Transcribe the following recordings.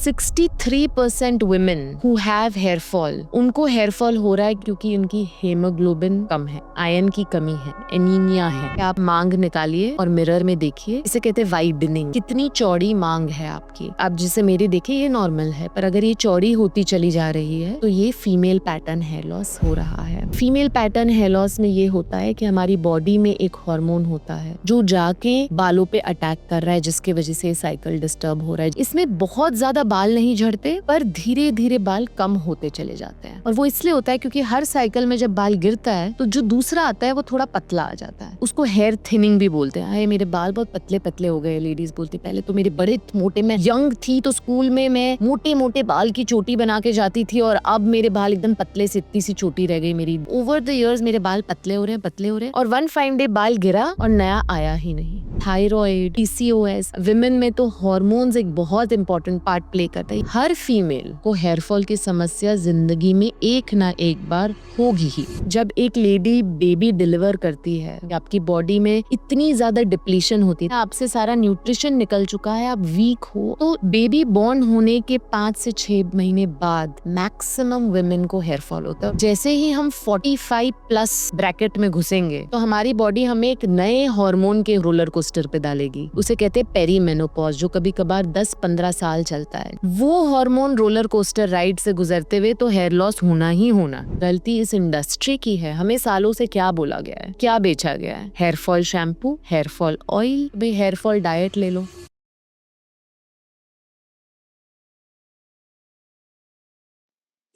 63% women who have hair fall, उनको hair fall हो रहा है क्योंकि उनकी हेमोग्लोबिन कम है, आयरन की कमी है, एनीमिया है। आप मांग निकालिए और मिरर में देखिए, इसे कहते हैं वाइडनिंग। कितनी चौड़ी मांग है आपकी। आप जिसे मेरी देखिए ये नॉर्मल है, पर अगर ये चौड़ी होती चली जा रही है तो ये फीमेल पैटर्न हेयर लॉस हो रहा है। फीमेल पैटर्न हेयर लॉस में ये होता है कि हमारी बॉडी में एक हार्मोन होता है जो जाके बालों पे अटैक कर रहा है, जिसके वजह से साइकिल डिस्टर्ब हो रहा है। इसमें बहुत ज्यादा बाल नहीं झड़ते, पर धीरे धीरे बाल कम होते चले जाते हैं। और वो इसलिए होता है क्योंकि हर साइकिल में जब बाल गिरता है तो जो दूसरा आता है वो थोड़ा पतला आ जाता है। उसको हेयर थिनिंग भी बोलते हैं। हाय मेरे बाल बहुत पतले पतले हो गए, लेडीज बोलती पहले तो मेरे बड़े मोटे, मैं यंग थी तो स्कूल में मैं मोटे मोटे बाल की चोटी बना के जाती थी और अब मेरे बाल एकदम पतले से इतनी सी चोटी रह गई मेरी। ओवर द इयर्स मेरे बाल पतले हो रहे हैं, पतले हो रहे हैं, और वन फाइन डे बाल गिरा और नया आया ही नहीं। थायराइड, पीसीओएस, विमेन में तो हार्मोन्स एक बहुत इंपॉर्टेंट पार्ट प्ले करता है। हर फीमेल को हेयर फॉल की समस्या जिंदगी में एक ना एक बार होगी ही। जब एक लेडी बेबी डिलीवर करती है, आपकी बॉडी में इतनी ज्यादा डिप्लीशन होती है, आपसे सारा न्यूट्रिशन निकल चुका है, आप वीक हो, तो बेबी बॉर्न होने के 5 से 6 महीने बाद मैक्सिमम वुमेन को हेयर फॉल होता है। जैसे ही हम 45 प्लस ब्रैकेट में घुसेंगे तो हमारी बॉडी हमें एक नए हार्मोन के रोलर कोस्टर पे डालेगी। उसे कहते हैं पेरीमेनोपॉज, जो कभी कभार 10-15 साल चलता है। वो हार्मोन रोलर कोस्टर राइड से गुजरते हुए तो हेयर लॉस होना ही होना। गलती इस इंडस्ट्री की है। हमें सालों से क्या बोला गया है, क्या बेचा गया है? Hair fall shampoo, hair fall oil, भी हेयर फॉल डाइट ले लो।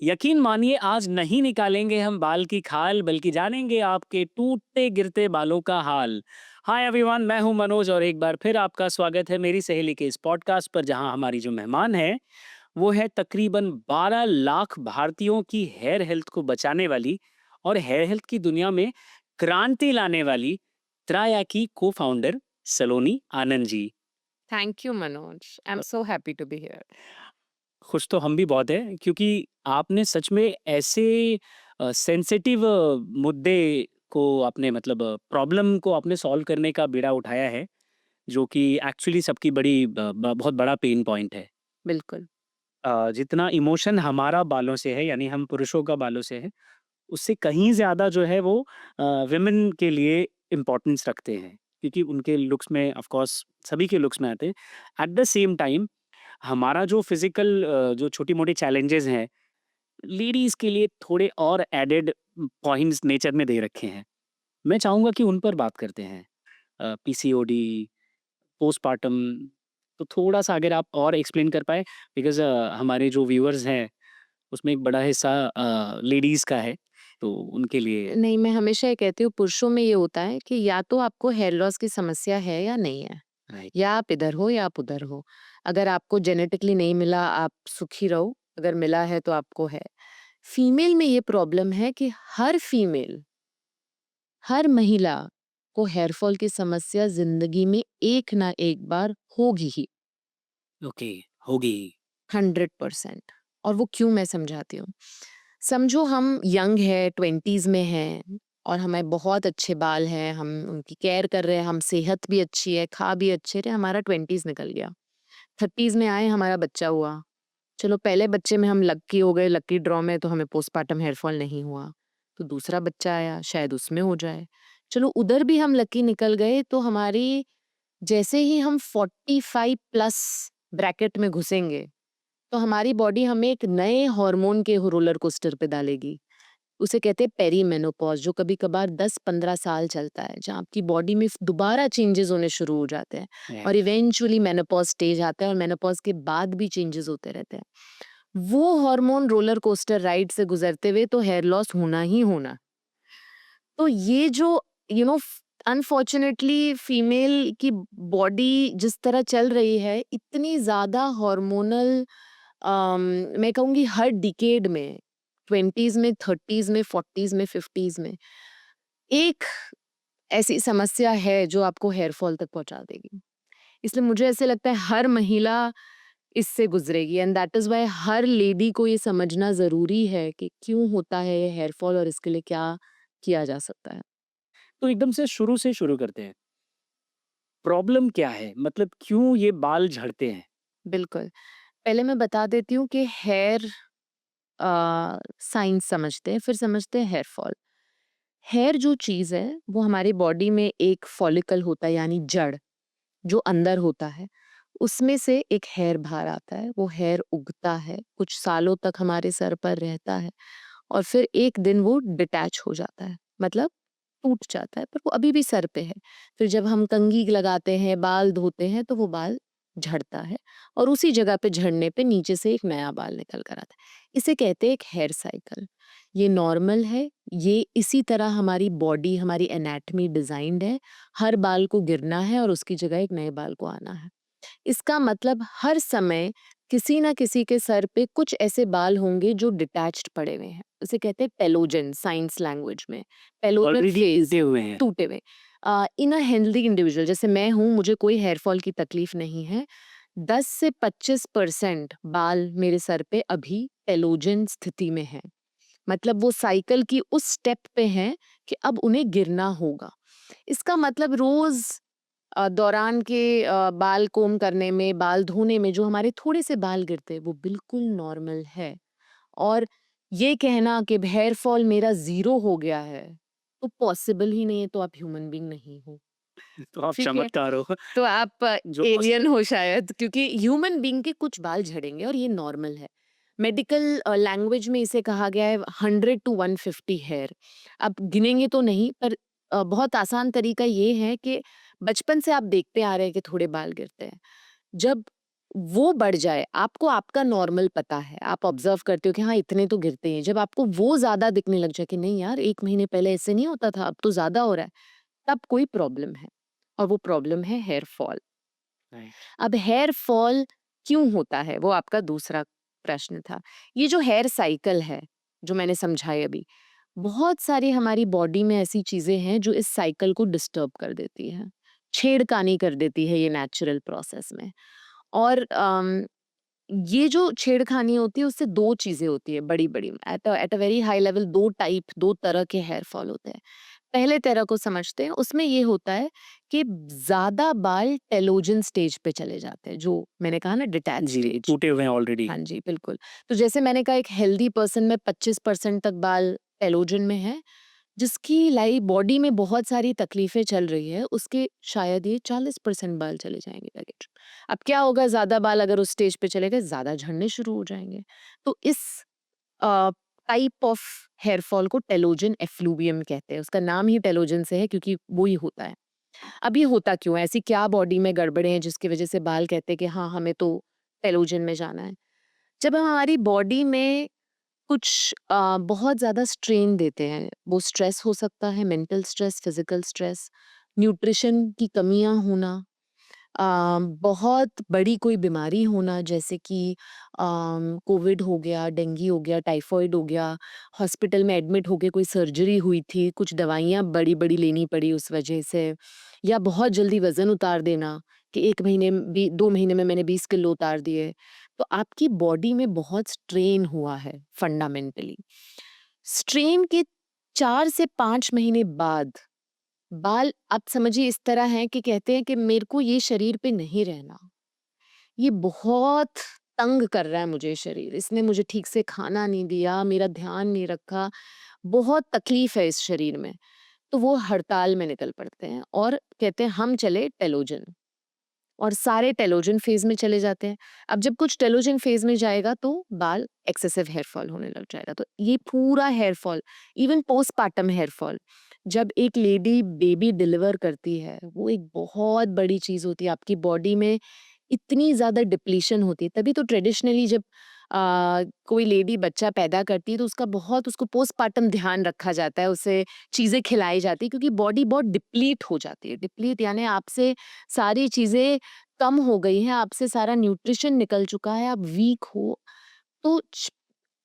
यकीन मानिए आज नहीं निकालेंगे हम बाल की खाल, बल्कि जानेंगे आपके टूटते गिरते बालों का हाल। हाय एवरीवन, मैं हूं मनोज और एक बार फिर आपका स्वागत है मेरी सहेली के इस पॉडकास्ट पर, जहां हमारी जो मेहमान है वो है तकरीबन 12 लाख भारतीयों की हेयर हेल्थ को बचाने वाली और हेयर हेल्थ की दुनिया में क्रांति लाने वाली त्राया की को founder Saloni Anand ji. Thank you Manoj, I am so happy to be here. खुश तो हम भी बहुत हैं, क्योंकि आपने सच में ऐसे सेंसिटिव मुद्दे को आपने मतलब प्रॉब्लम को आपने सॉल्व करने का बीड़ा उठाया है, जो कि एक्चुअली सबकी बड़ी बहुत बड़ा पेन पॉइंट है। बिल्कुल। जितना इमोशन हमारा बालों से है, यानी हम पुरुषों का बालों से है, उससे कहीं ज़्यादा जो है वो विमेन के लिए इम्पोर्टेंस रखते हैं, क्योंकि उनके लुक्स में ऑफ कोर्स सभी के लुक्स में आते हैं। एट द सेम टाइम हमारा जो फिजिकल जो छोटी-मोटी चैलेंजेस हैं, लेडीज़ के लिए थोड़े और एडेड पॉइंट्स नेचर में दे रखे हैं। मैं चाहूँगा कि उन पर बात करते हैं। पीसीओडी, पोस्टपार्टम, तो थोड़ा-सा अगर आप और एक्सप्लेन कर पाएँ, बिकॉज़ हमारे जो व्यूअर्स हैं, उसमें एक बड़ा हिस्सा लेडीज़ का है, तो उनके लिए। नहीं, मैं हमेशा ये कहती हूँ, पुरुषों में ये होता है कि या तो आपको हेयर लॉस की समस्या है या नहीं है, राइट। या आप इधर हो या आप उधर हो। अगर आपको जेनेटिकली नहीं मिला, आप सुखी रहो, अगर मिला है तो आपको है। फीमेल में ये प्रॉब्लम है कि हर फीमेल, हर महिला को हेयर फॉल की समस्या जिंदगी में एक ना एक बार होगी ही। ओके, होगी। 100%। और वो क्यों, मैं समझाती हूँ। समझो हम यंग है, 20s में हैं, और हमें बहुत अच्छे बाल हैं, हम उनकी केयर कर रहे हैं, हम सेहत भी अच्छी है, खा भी अच्छे रहे, हमारा 20s निकल गया, 30s में आए, हमारा बच्चा हुआ। चलो पहले बच्चे में हम लकी हो गए, लकी ड्रॉ में, तो हमें पोस्टपार्टम हेयर फॉल नहीं हुआ। तो दूसरा बच्चा आया, शायद उसमें हो जाए। चलो उधर भी हम लकी निकल गए, तो हमारी, जैसे ही हम 45 प्लस ब्रैकेट में घुसेंगे तो हमारी बॉडी हमें एक नए हार्मोन के रोलर कोस्टर पे डालेगी। उसे कहते हैं पेरीमेनोपॉज, जो कभी कभार 10-15 साल चलता है, जहाँ आपकी बॉडी में दोबारा चेंजेस होने शुरू हो जाते हैं, और राइट। इवेंचुअली मेनोपॉज स्टेज आता है, और मेनोपॉज के बाद भी चेंजेस होते रहते हैं। वो हार्मोन रोलर कोस्टर राइड से गुजरते हुए तो हेयर लॉस होना ही होना। तो ये जो यू नो अनफॉर्चुनेटली फीमेल की बॉडी जिस तरह चल रही है, इतनी ज्यादा हार्मोनल, मैं कहूँगी हर डिकेड में, 20s में, 30s में, 40s में, 50s में, एक ऐसी समस्या है जो आपको हेयर फॉल तक पहुंचा देगी। इसलिए मुझे ऐसे लगता है हर महिला इससे गुजरेगी, एंड दैट इज वाई हर लेडी को ये समझना जरूरी है कि क्यों होता है ये हेयर फॉल और इसके लिए क्या किया जा सकता है। तो एकदम से शुरू करते हैं। प्रॉब्लम क्या है? मतलब क्यों ये बाल झड़ते हैं? बिल्कुल। पहले मैं बता देती हूँ कि हेयर साइंस समझते हैं, फिर समझते हैं हेयर फॉल। हेयर जो चीज़ है वो हमारी बॉडी में एक फॉलिकल होता है, यानी जड़ जो अंदर होता है, उसमें से एक हेयर बाहर आता है। वो हेयर उगता है, कुछ सालों तक हमारे सर पर रहता है और फिर एक दिन वो डिटैच हो जाता है, मतलब टूट जाता है, पर वो अभी भी सर पे है। फिर जब हम कंघी लगाते हैं, बाल धोते हैं, तो वो बाल झड़ता है और उसी जगह पे झड़ने पे नीचे से एक नया बाल निकल कर आता है। इसे कहते हैं एक हेयर साइकिल। ये नॉर्मल है, ये इसी तरह हमारी बॉडी, हमारी एनाटमी डिजाइन्ड है। हर बाल को गिरना है और उसकी जगह एक नए बाल को आना है। इसका मतलब हर समय किसी ना किसी के सर पे कुछ ऐसे बाल होंगे जो डिटैच्ड पड़े हुए हैं। उसे कहते हैं टेलोजन साइंस लैंग्वेज में। टेलोजन ऑलरेडी फेज, टूटे हुए हैं। टूटे हुए। इन अ हेल्दी इंडिविजुअल जैसे मैं हूँ, मुझे कोई हेयर फॉल की तकलीफ नहीं है। 10 से 25% बाल मेरे सर पे अभी टेलोजन स्थिति में है, मतलब वो साइकिल की उस स्टेप पे हैं कि अब उन्हें गिरना होगा। इसका मतलब रोज दौरान के बाल कोम करने में, बाल धोने में जो हमारे थोड़े से बाल गिरते हैं वो बिल्कुल नॉर्मल है। और ये कहना कि हेयर फॉल मेरा ज़ीरो हो गया है, तो पॉसिबल ही नहीं है, तो आप ह्यूमन बीइंग नहीं हो। तो आप ठीक है? चमत्कार हो। तो आप जो एलियन हो शायद, क्योंकि ह्यूमन बीइंग के कुछ बाल झड़ेंगे और ये नॉर्मल है। मेडिकल लैंग्वेज में इसे कहा गया है 100 टू 150 हेयर। आप गिनेंगे तो नहीं, पर बहुत आसान तरीका ये है कि बचपन से आप देखते आ रहे हैं कि थोड़े बाल गिरते हैं। जब वो बढ़ जाए, आपको आपका नॉर्मल पता है, आप ऑब्जर्व करते हो कि हाँ इतने तो गिरते हैं। जब आपको वो ज्यादा दिखने लग जाए कि नहीं यार, 1 महीने पहले ऐसे नहीं होता था, अब तो ज्यादा हो रहा है, तब कोई प्रॉब्लम है। और वो प्रॉब्लम है हेयर फॉल। राइट। अब हेयर फॉल क्यों होता है, वो आपका दूसरा प्रश्न था। ये जो हेयर साइकिल है, जो मैंने समझाई अभी, बहुत सारी हमारी बॉडी में ऐसी चीजें हैं जो इस साइकिल को डिस्टर्ब कर देती है, छेड़खानी कर देती है ये नेचुरल प्रोसेस में। और ये जो छेड़खानी होती है उससे दो चीजें होती है बड़ी बड़ी, at a very high level. दो तरह के हेयर फॉल होते हैं। पहले तरह को समझते हैं, उसमें ये होता है कि ज्यादा बाल टेलोजन स्टेज पे चले जाते हैं, जो मैंने कहा ना, डिटैच जी, स्टेज। टूटे हुए हैं ऑलरेडी। हाँ जी, बिल्कुल। तो जैसे मैंने कहा, एक हेल्दी पर्सन में 25% तक बाल टेलोजन में है, जिसकी लाई बॉडी में बहुत सारी तकलीफें चल रही है, उसके शायद ये 40% बाल चले जाएंगे लगेज। अब क्या होगा, ज्यादा बाल अगर उस स्टेज पे चले गए, ज्यादा झड़ने शुरू हो जाएंगे। तो इस टाइप ऑफ हेयर फॉल को टेलोजन एफ्लूवियम कहते हैं। उसका नाम ही टेलोजन से है, क्योंकि वो ही होता है। अब ये होता क्यों है, ऐसी क्या बॉडी में गड़बड़े हैं जिसकी वजह से बाल कहते हैं कि हाँ हमें तो टेलोजन में जाना है। जब हम हमारी बॉडी में कुछ बहुत ज़्यादा स्ट्रेन देते हैं, वो स्ट्रेस हो सकता है, mental stress, physical stress, nutrition की कमियां होना, बहुत बड़ी कोई बीमारी होना, जैसे कि कोविड हो गया, डेंगू हो गया, टाइफाइड हो गया, हॉस्पिटल में एडमिट होके कोई सर्जरी हुई थी, कुछ दवाइयाँ बड़ी बड़ी लेनी पड़ी उस वजह से, या बहुत जल्दी वजन उतार देना कि 1 महीने में 2 महीने में मैंने 20 किलो उतार दिए। तो आपकी बॉडी में बहुत स्ट्रेन हुआ है फंडामेंटली। स्ट्रेन के 4 से 5 महीने बाद बाल, आप समझिए इस तरह हैं कि कहते हैं कि मेरे को ये शरीर पे नहीं रहना, ये बहुत तंग कर रहा है मुझे शरीर, इसने मुझे ठीक से खाना नहीं दिया, मेरा ध्यान नहीं रखा, बहुत तकलीफ है इस शरीर में। तो वो हड़ताल में निकल पड़ते हैं और कहते हैं हम चले टेलोजन, और सारे टेलोजन फेज में चले जाते हैं। अब जब कुछ टेलोजन फेज में जाएगा तो बाल एक्सेसिव हेयर फॉल होने लग जाएगा। तो ये पूरा hair fall, even postpartum hair fall, जब एक लेडी बेबी डिलीवर करती है, वो एक बहुत बड़ी चीज होती है। आपकी बॉडी में इतनी ज्यादा डिप्लीशन होती है, तभी तो ट्रेडिशनली जब कोई लेडी बच्चा पैदा करती है तो उसका बहुत, उसको पोस्टपार्टम ध्यान रखा जाता है, उसे चीजें खिलाई जाती है, क्योंकि बॉडी बहुत डिप्लीट हो जाती है। डिप्लीट यानी आपसे सारी चीजें कम हो गई हैं, आपसे सारा न्यूट्रिशन निकल चुका है, आप वीक हो। तो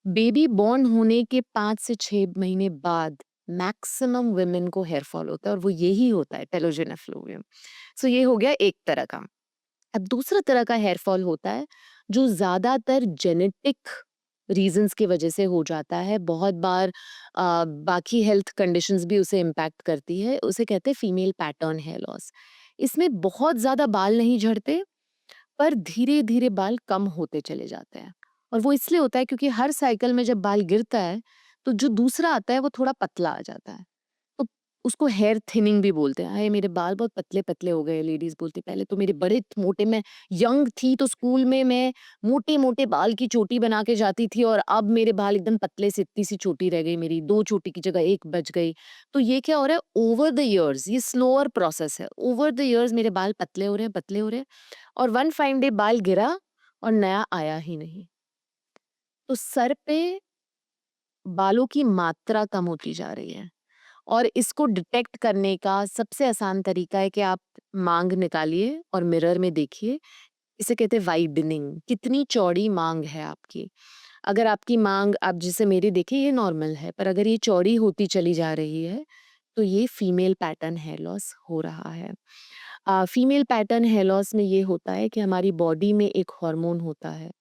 बेबी बॉर्न होने के 5 से 6 महीने बाद मैक्सिमम वुमेन को हेयर फॉल होता है, और वो यही होता है, टेलोजन एफ्लुवियम। सो ये हो गया एक तरह का। अब दूसरा तरह का हेयर फॉल होता है जो ज्यादातर जेनेटिक रीजंस की वजह से हो जाता है। बहुत बार बाकी हेल्थ कंडीशंस भी उसे इम्पैक्ट करती है। उसे कहते हैं फीमेल पैटर्न हेयर लॉस। इसमें बहुत ज्यादा बाल नहीं झड़ते, पर धीरे-धीरे बाल कम होते चले जाते हैं। और वो इसलिए होता है क्योंकि हर साइकिल में जब बाल गिरता है, तो जो दूसरा आता है वो थोड़ा पतला आ जाता है। तो उसको हेयर थिनिंग भी बोलते हैं। हाय मेरे बाल बहुत पतले-पतले हो गए, लेडीज़ बोलती पहले तो मेरे बड़े मोटे, मैं यंग थी तो स्कूल में मैं मोटे-मोटे बाल की चोटी बना के जाती थी और अब मेरे बाल एकदम पतले से इतनी सी चोटी रह गई मेरी, 2 चोटी की जगह 1 बच गई। तो ये क्या हो रहा है ओवर द इयर्स, ये स्लोअर प्रोसेस है। ओवर द इयर्स मेरे बाल पतले हो रहे हैं, पतले हो रहे हैं और वन फाइन डे बाल गिरा और नया आया ही नहीं। तो सर पे बालों की मात्रा कम होती जा रही है और इसको डिटेक्ट करने का सबसे आसान तरीका है कि आप मांग निकालिए और मिरर में देखिए। इसे कहते हैं वाइडनिंग, कितनी चौड़ी मांग है आपकी। अगर आपकी मांग आप जिसे मेरी देखें ये नॉर्मल है, पर अगर ये चौड़ी होती चली जा रही है तो ये फीमेल पैटर्न हेयर लॉस हो रहा है। फीमेल पैटर्न हेयर लॉस में ये होता है कि हमारी बॉडी में एक हार्मोन होता है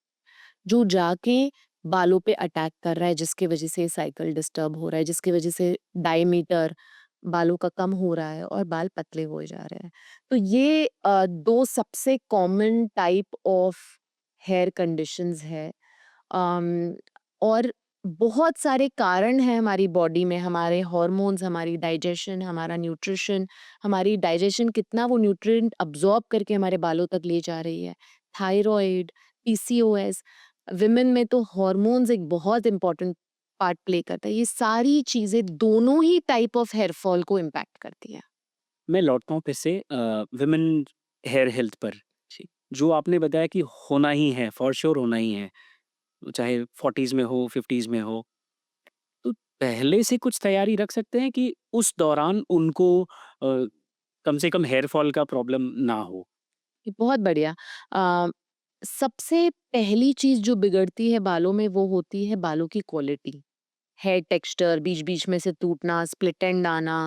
जो जाके बालों पे अटैक कर रहा है, जिसकी वजह से साइकिल डिस्टर्ब हो रहा है, जिसकी वजह से डायमीटर बालों का कम हो रहा है और बाल पतले हो जा रहे हैं। तो ये 2 सबसे common type of hair conditions um. अम, और बहुत सारे कारण हैं हमारी बॉडी में, हमारे हॉर्मोन्स, हमारी डाइजेशन, हमारा न्यूट्रिशन, हमारी डाइजेशन कितना वो न्यूट्रिएंट अब्सॉर्ब करके हमारे बालों तक ले जा रही है। थायराइड, पीसीओएस, विमेन में तो हॉर्मोन्स एक बहुत इम्पोर्टेंट पार्ट प्ले करता है। ये सारी चीज़ें दोनों ही टाइप ऑफ हेयर फॉल को इम्पैक्ट करती है। मैं लौटता हूँ फिर से वुमेन हेयर हेल्थ पर। जी। जो आपने बताया कि होना ही है, फॉर श्योर होना ही है, चाहे 40s में हो, 50s में हो। तो पहले से कुछ तैयारी रख सकते हैं कि उस दौरान उनको कम से कम हेयर फॉल का प्रॉब्लम ना हो? ये बहुत बढ़िया। अ, सबसे पहली चीज़ जो बिगड़ती है बालों में वो होती है बालों की क्वालिटी। हेयर टेक्सचर, बीच-बीच में से टूटना, स्प्लिट एंड आना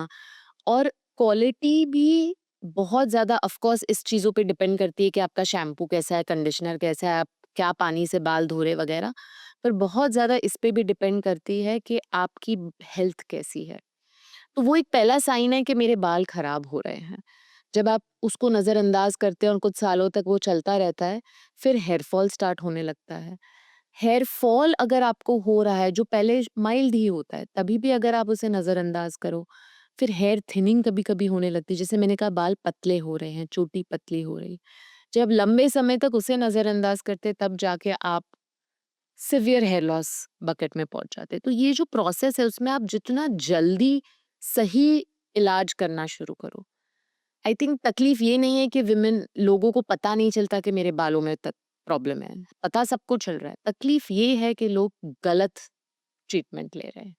और क्वालिटी भी बहुत ज़्यादा ऑफ कोर्स इस चीज़ों पे डिपेंड करती है कि आपका शैम्पू कैसा है, कंडीशनर कैसा है, आप क्या पानी से बाल धो रहे वगैरह। पर बहुत ज़्यादा इस पे भी डिपेंड करती है कि आपकी हेल्थ कैसी है। तो वो एक पहला साइन है कि मेरे बाल खराब हो रहे हैं। जब आप उसको नज़रअंदाज करते हैं और कुछ सालों तक वो चलता रहता है, फिर हेयर फॉल स्टार्ट होने लगता है। हेयर फॉल अगर आपको हो रहा है जो पहले माइल्ड ही होता है, तभी भी अगर आप उसे नज़रअंदाज करो, फिर हेयर थिनिंग कभी-कभी होने लगती है। जैसे मैंने कहा बाल पतले हो रहे हैं, चोटी पतली हो रही। जब लंबे समय तक उसे नज़रअंदाज करते हैं तब जाके आप सिवियर हेयर लॉस बकेट में पहुँच जाते हैं। तो ये जो प्रोसेस है उसमें आप जितना जल्दी सही इलाज करना शुरू करो। आई थिंक तकलीफ ये नहीं है कि विमेन लोगों को पता नहीं चलता कि मेरे बालों में प्रॉब्लम है, पता सबको चल रहा है। तकलीफ ये है कि लोग गलत ट्रीटमेंट ले रहे हैं,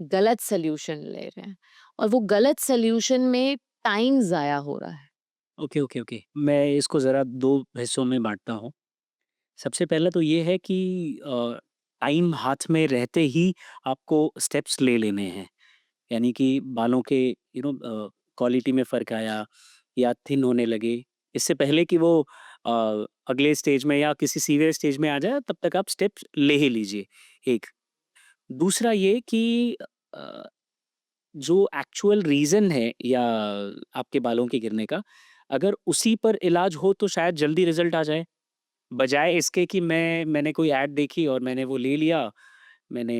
गलत सोल्यूशन ले रहे हैं और वो गलत सोल्यूशन में टाइम जाया हो रहा है। Okay, okay, okay. मैं इसको ज़रा 2 हिस्सों में बाँटता हूँ। सबसे पहला तो ये है कि टाइम हाथ में रहते ही आपको स्टेप्स ले लेने हैं। यानी कि बालों के क्वालिटी में फ़र्क आया या थिन होने लगे, इससे पहले कि वो अगले स्टेज में या किसी सीवियर स्टेज में आ जाए, तब तक आप स्टेप्स ले ही लीजिए, एक। दूसरा ये कि अ, जो एक्चुअल रीज़न है या आपके बालों के गिरने का, अगर उसी पर इलाज हो तो शायद जल्दी रिज़ल्ट आ जाए। बजाए इसके कि मैंने कोई ऐड देखी और मैंने वो ले लिया, मैंने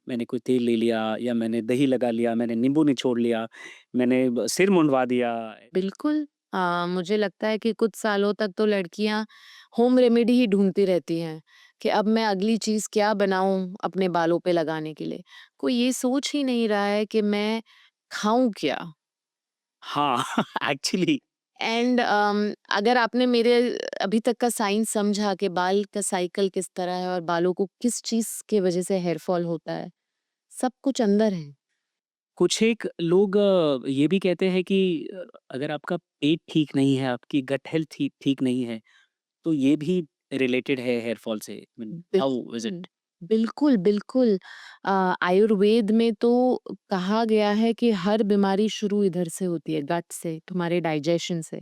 मैंने कोई तेल ले लिया या मैंने दही लगा लिया, मैंने नींबू निचोड़ लिया, मैंने सिर मुंडवा दिया। बिल्कुल। मुझे लगता है कि कुछ सालों तक तो लड़कियां होम रेमेडी ही ढूंढती रहती हैं कि अब मैं अगली चीज क्या बनाऊं अपने बालों पे लगाने के लिए। कोई ये सोच ही नहीं रहा है कि मैं खाऊं क्या। हाँ, एक्चुअली एंड अगर आपने मेरे अभी तक का साइंस समझा कि बाल का साइकिल किस तरह है और बालों को किस चीज की वजह से हेयर फॉल होता है, सब कुछ अंदर है। कुछ एक लोग ये भी कहते हैं कि अगर आपका पेट ठीक नहीं है, आपकी गट हेल्थ ठीक नहीं है, तो ये भी रिलेटेड है हेयर फॉल से। आई मीन हाउ इज़ बिल्कुल, इट? बिल्कुल, बिल्कुल। आयुर्वेद में तो कहा गया है कि हर बीमारी शुरू इधर से होती है, गट से, तुम्हारे डाइजेशन से।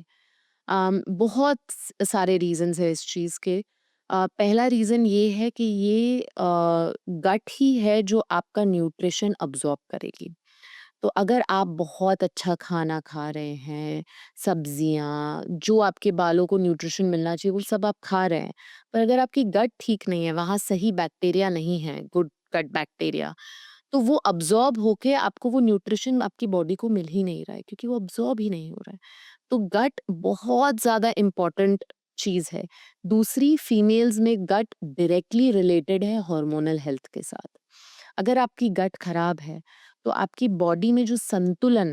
बहुत सारे रीज़न्स हैं इस चीज़ के। पहला रीज़न ये है कि ये गट ही है जो आपका न्यूट्रिशन अब्ज़ॉर्ब करेगी। तो अगर आप बहुत अच्छा खाना खा रहे हैं, सब्जियाँ, जो आपके बालों को न्यूट्रिशन मिलना चाहिए वो सब आप खा रहे हैं, पर अगर आपकी गट ठीक नहीं है, वहाँ सही बैक्टीरिया नहीं है, गुड गट बैक्टीरिया, तो वो अब्ज़ॉर्ब होके आपको वो न्यूट्रिशन आपकी बॉडी को मिल ही नहीं रहा है, क्योंकि वो अब्ज़ॉर्ब ही नहीं हो रहा है। तो गट बहुत ज़्यादा इम्पोर्टेंट चीज़ है। दूसरी, फीमेल्स में गट डायरेक्टली रिलेटेड है हार्मोनल हेल्थ के साथ। अगर आपकी गट खराब है, तो आपकी बॉडी में जो संतुलन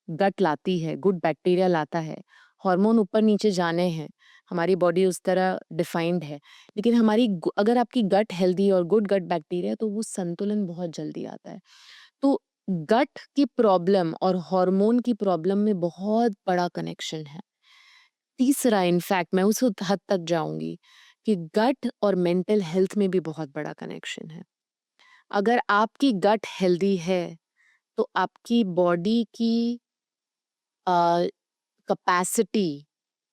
गट लाती है, गुड बैक्टीरिया लाता है, हार्मोन ऊपर-नीचे जाने हैं, हमारी बॉडी उस तरह डिफाइंड है। लेकिन अगर आपकी गट हेल्दी और गुड गट बैक्टीरिया, तो वो संतुलन बहुत जल्दी आता है। तो गट की प्रॉब्लम और हार्मोन की प्रॉब्लम में बहुत बड़ा कनेक्शन है। तीसरा, इनफैक्ट मैं उस हद तक जाऊंगी कि गट और मेंटल हेल्थ में भी बहुत बड़ा कनेक्शन है। अगर आपकी गट हेल्दी है, तो आपकी बॉडी की कैपेसिटी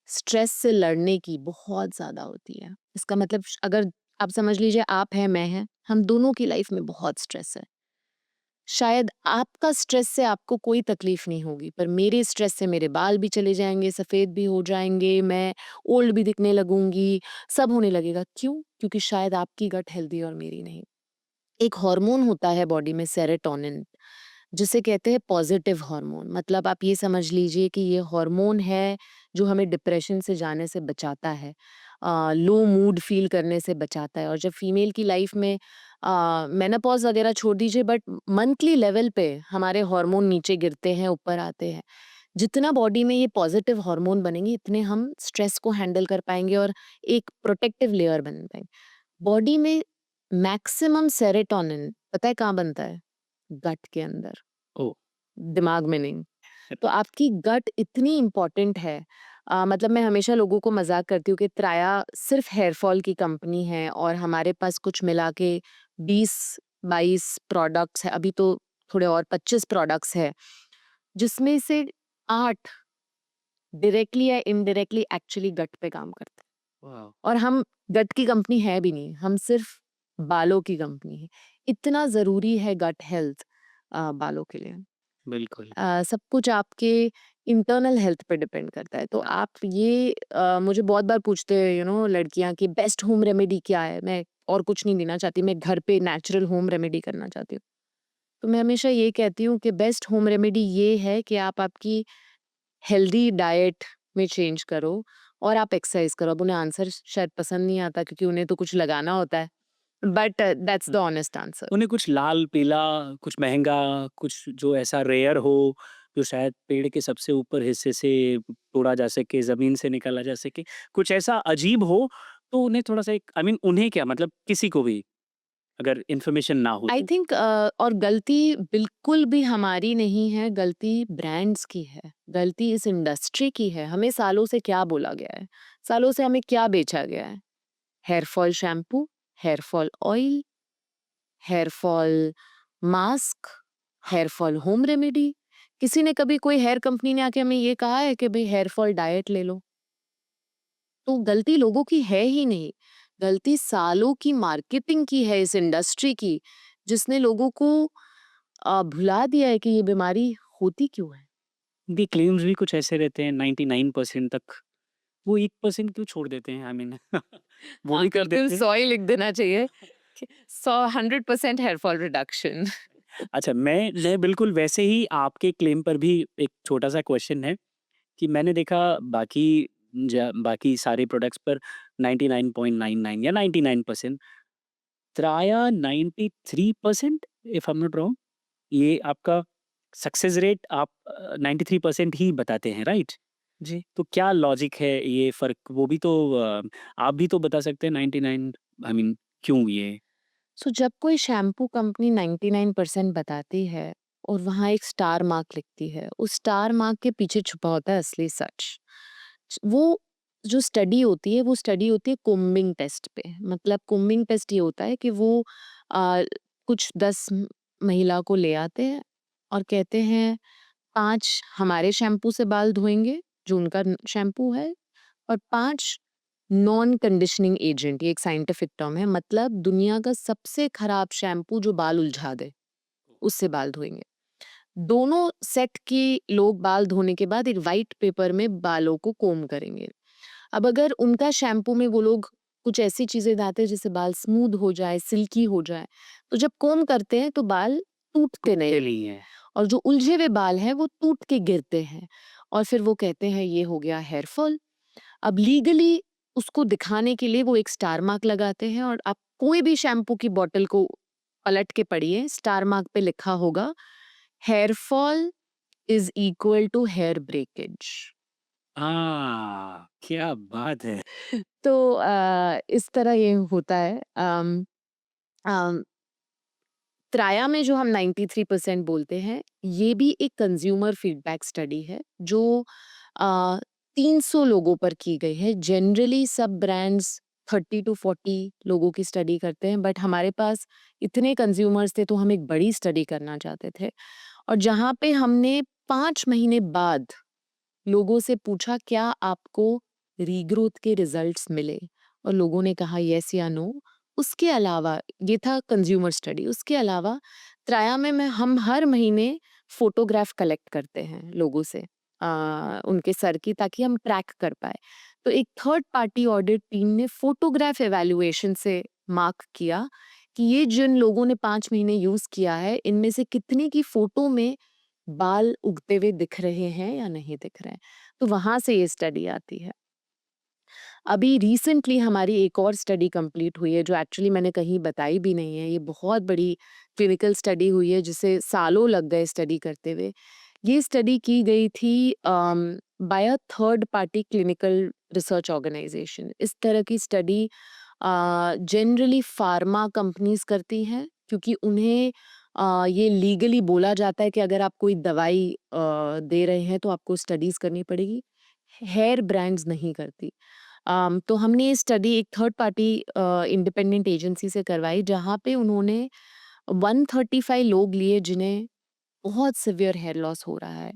स्ट्रेस से लड़ने की बहुत ज़्यादा होती है। इसका मतलब अगर आप समझ लीजिए, आप हैं, मैं हैं, हम दोनों की लाइफ में बहुत स्ट्रेस है। शायद आपका स्ट्रेस से आपको कोई तकलीफ नहीं होगी, पर मेरे स्ट्रेस से मेरे बाल भी चले जाएँगे, सफ़ेद भी हो जाएँगे, मैं ओल्ड भी दिखने लगूँगी, सब होने लगेगा। क्यों? क्योंकि शायद आपकी गट हेल्दी और मेरी नहीं। एक हार्मोन होता है बॉडी में, सेरोटोनिन, जिसे कहते हैं पॉजिटिव हार्मोन। मतलब आप ये समझ लीजिए कि ये हार्मोन है जो हमें डिप्रेशन से जाने से बचाता है, लो मूड फील करने से बचाता है। और जब फीमेल की लाइफ में मेनोपॉज वगैरह छोड़ दीजिए, बट मंथली लेवल पे हमारे हार्मोन नीचे गिरते हैं, ऊपर आते हैं। जितना बॉडी में ये पॉजिटिव हार्मोन बनेंगे, इतने हम स्ट्रेस को हैंडल कर पाएंगे और एक प्रोटेक्टिव लेयर बन पाएंगे। बॉडी में मैक्सिमम सेरोटोनिन पता है कहाँ बनता है? गट के अंदर, ओह! दिमाग में नहीं। तो आपकी गट इतनी इम्पोर्टेंट है। मतलब मैं हमेशा लोगों को मजाक करती हूँ कि त्राया सिर्फ हेयर फॉल की कंपनी है और हमारे पास कुछ मिला के 20-22 प्रोडक्ट्स है, अभी तो थोड़े और 25 प्रोडक्ट्स है, जिसमें से 8 डायरेक्टली या इनडायरेक्टली एक्चुअली गट पे काम करते हैं। वाओ! और हम गट की कंपनी है भी नहीं, हम सिर्फ बालों की कंपनी है। इतना ज़रूरी है गट हेल्थ बालों के लिए। बिल्कुल। सब कुछ आपके इंटरनल हेल्थ पे डिपेंड करता है। तो आप ये मुझे बहुत बार पूछते हैं लड़कियाँ कि बेस्ट होम रेमेडी क्या है? मैं और कुछ नहीं देना चाहती, मैं घर पे नेचुरल होम रेमेडी करना चाहती हूँ। तो मैं हमेशा ये कहती हूँ कि बेस्ट होम रेमेडी ये है कि आप आपकी हेल्दी डाइट में चेंज करो और आप एक्सरसाइज करो। अब उन्हें आंसर शायद पसंद नहीं आता, क्योंकि उन्हें तो कुछ लगाना होता है, but that's the honest answer. उन्हें कुछ लाल, पीला, कुछ महँगा, कुछ जो ऐसा रेयर हो, जो शायद पेड़ के सबसे ऊपर हिस्से से तोड़ा जा सके, ज़मीन से निकाला जा सके, कुछ ऐसा अजीब हो, तो उन्हें थोड़ा-सा एक आई मीन उन्हें क्या मतलब किसी को भी अगर इन्फॉर्मेशन ना हो आई तो? थिंक और गलती बिल्कुल भी हमारी नहीं है, गलती ब्रांड्स की है, गलती इस इंडस्ट्री की है। हमें सालों से क्या बोला गया है, सालों से हमें क्या बेचा गया है? Hair fall shampoo, hair fall oil, hair fall mask, hair fall home remedy. किसी ने कभी, कोई हेयर कंपनी ने आके हमें ये कहा है कि भाई हेयर फॉल डाइट ले लो? तो गलती लोगों की है ही नहीं, गलती सालों की मार्केटिंग की है इस इंडस्ट्री की, जिसने लोगों को भुला दिया है कि ये बीमारी होती क्यों है। उनके क्लेम्स भी कुछ ऐसे रहते हैं 99% तक, वो 1% क्यों छोड़ देते हैं आई मीन वो हाँ, भी कर बिल्कुल देते हैं। 100 ही लिख देना चाहिए कि 100% हेयर फॉल रिडक्शन। अच्छा मैं बिल्कुल वैसे ही आपके क्लेम पर भी एक छोटा-सा क्वेश्चन है कि मैंने देखा बाकी सारे प्रोडक्ट्स पर 99.99 या 99% त्राया 93% if I am not wrong ये आपका सक्सेस रेट आप 93% ही बताते हैं राइट? जी। तो क्या लॉजिक है ये फ़र्क वो भी तो आप भी तो बता सकते हैं 99 आई मीन क्यों ये? सो जब कोई शैम्पू कंपनी 99% बताती है और वहाँ एक स्टार मार्क लिखती है, उस स्टार मार्क के पीछे छुपा होता है असली सच। वो जो स्टडी होती है, वो स्टडी होती है कोम्बिंग टेस्ट पे। मतलब कोम्बिंग टेस्ट ये होता है कि वो आ, कुछ 10 महिला को ले आते हैं और कहते हैं 5 हमारे शैम्पू से बाल धोएंगे, जो उनका शैम्पू है, और 5 नॉन कंडीशनिंग एजेंट, ये एक साइंटिफिक टर्म है, मतलब दुनिया का सबसे खराब शैम्पू जो बाल उलझा दे, उससे बाल धोएंगे। दोनों सेट के लोग बाल धोने के बाद एक व्हाइट पेपर में बालों को कोम करेंगे। अब अगर उनका शैम्पू में वो लोग कुछ ऐसी चीजें डालते हैं जिससे बाल स्मूथ हो जाए, सिल्की हो जाए, तो जब कोम करते हैं तो बाल टूटते नहीं के हैं लिए और जो उलझे हुए बाल हैं वो टूट के गिरते हैं और फिर वो कहते हैं ये हो गया हेयर फॉल। अब लीगली उसको दिखाने के लिए वो एक स्टार मार्क लगाते हैं और आप कोई भी शैम्पू की बॉटल को पलट के पढ़िए, स्टार मार्क पे लिखा होगा hair fall is equal to hair breakage. क्या बात है। तो इस तरह ये होता है। अम, त्राया में जो हम 93% बोलते हैं, ये भी एक कंज्यूमर फीडबैक स्टडी है जो 300 लोगों पर की गई है। जनरली सब ब्रांड्स 30 टू 40 लोगों की स्टडी करते हैं, बट हमारे पास इतने कंज्यूमर्स थे तो हम एक बड़ी स्टडी करना चाहते थे और जहाँ पे हमने 5 महीने बाद लोगों से पूछा क्या आपको रीग्रोथ के रिजल्ट्स मिले और लोगों ने कहा यस या नो। उसके अलावा ये था कंज्यूमर स्टडी। उसके अलावा त्राया में मैं हम हर महीने फोटोग्राफ कलेक्ट करते हैं लोगों से उनके सर की, ताकि हम ट्रैक कर पाए। तो एक थर्ड पार्टी ऑडिट टीम ने फोटोग्राफ एवेल्युएशन से मार्क किया कि ये जिन लोगों ने 5 महीने यूज किया है इनमें से कितने की फोटो में बाल उगते हुए दिख रहे हैं या नहीं दिख रहे हैं। तो वहां से ये स्टडी आती है। अभी रिसेंटली हमारी एक और स्टडी कंप्लीट हुई है जो एक्चुअली मैंने कहीं बताई भी नहीं है। ये बहुत बड़ी क्लिनिकल स्टडी हुई है जिसे सालों लग गए स्टडी करते हुए। ये स्टडी की गई थी by a third party clinical research organisation. इस तरह की स्टडी जनरली फार्मा कंपनीज करती हैं क्योंकि उन्हें ये लीगली बोला जाता है कि अगर आप कोई दवाई दे रहे हैं तो आपको स्टडीज करनी पड़ेगी। हेयर ब्रांड्स नहीं करती। तो हमने ये स्टडी एक थर्ड पार्टी इंडिपेंडेंट एजेंसी से करवाई जहाँ पे उन्होंने 135 लोग लिए जिन्हें बहुत सिवियर हेयर लॉस हो रहा है।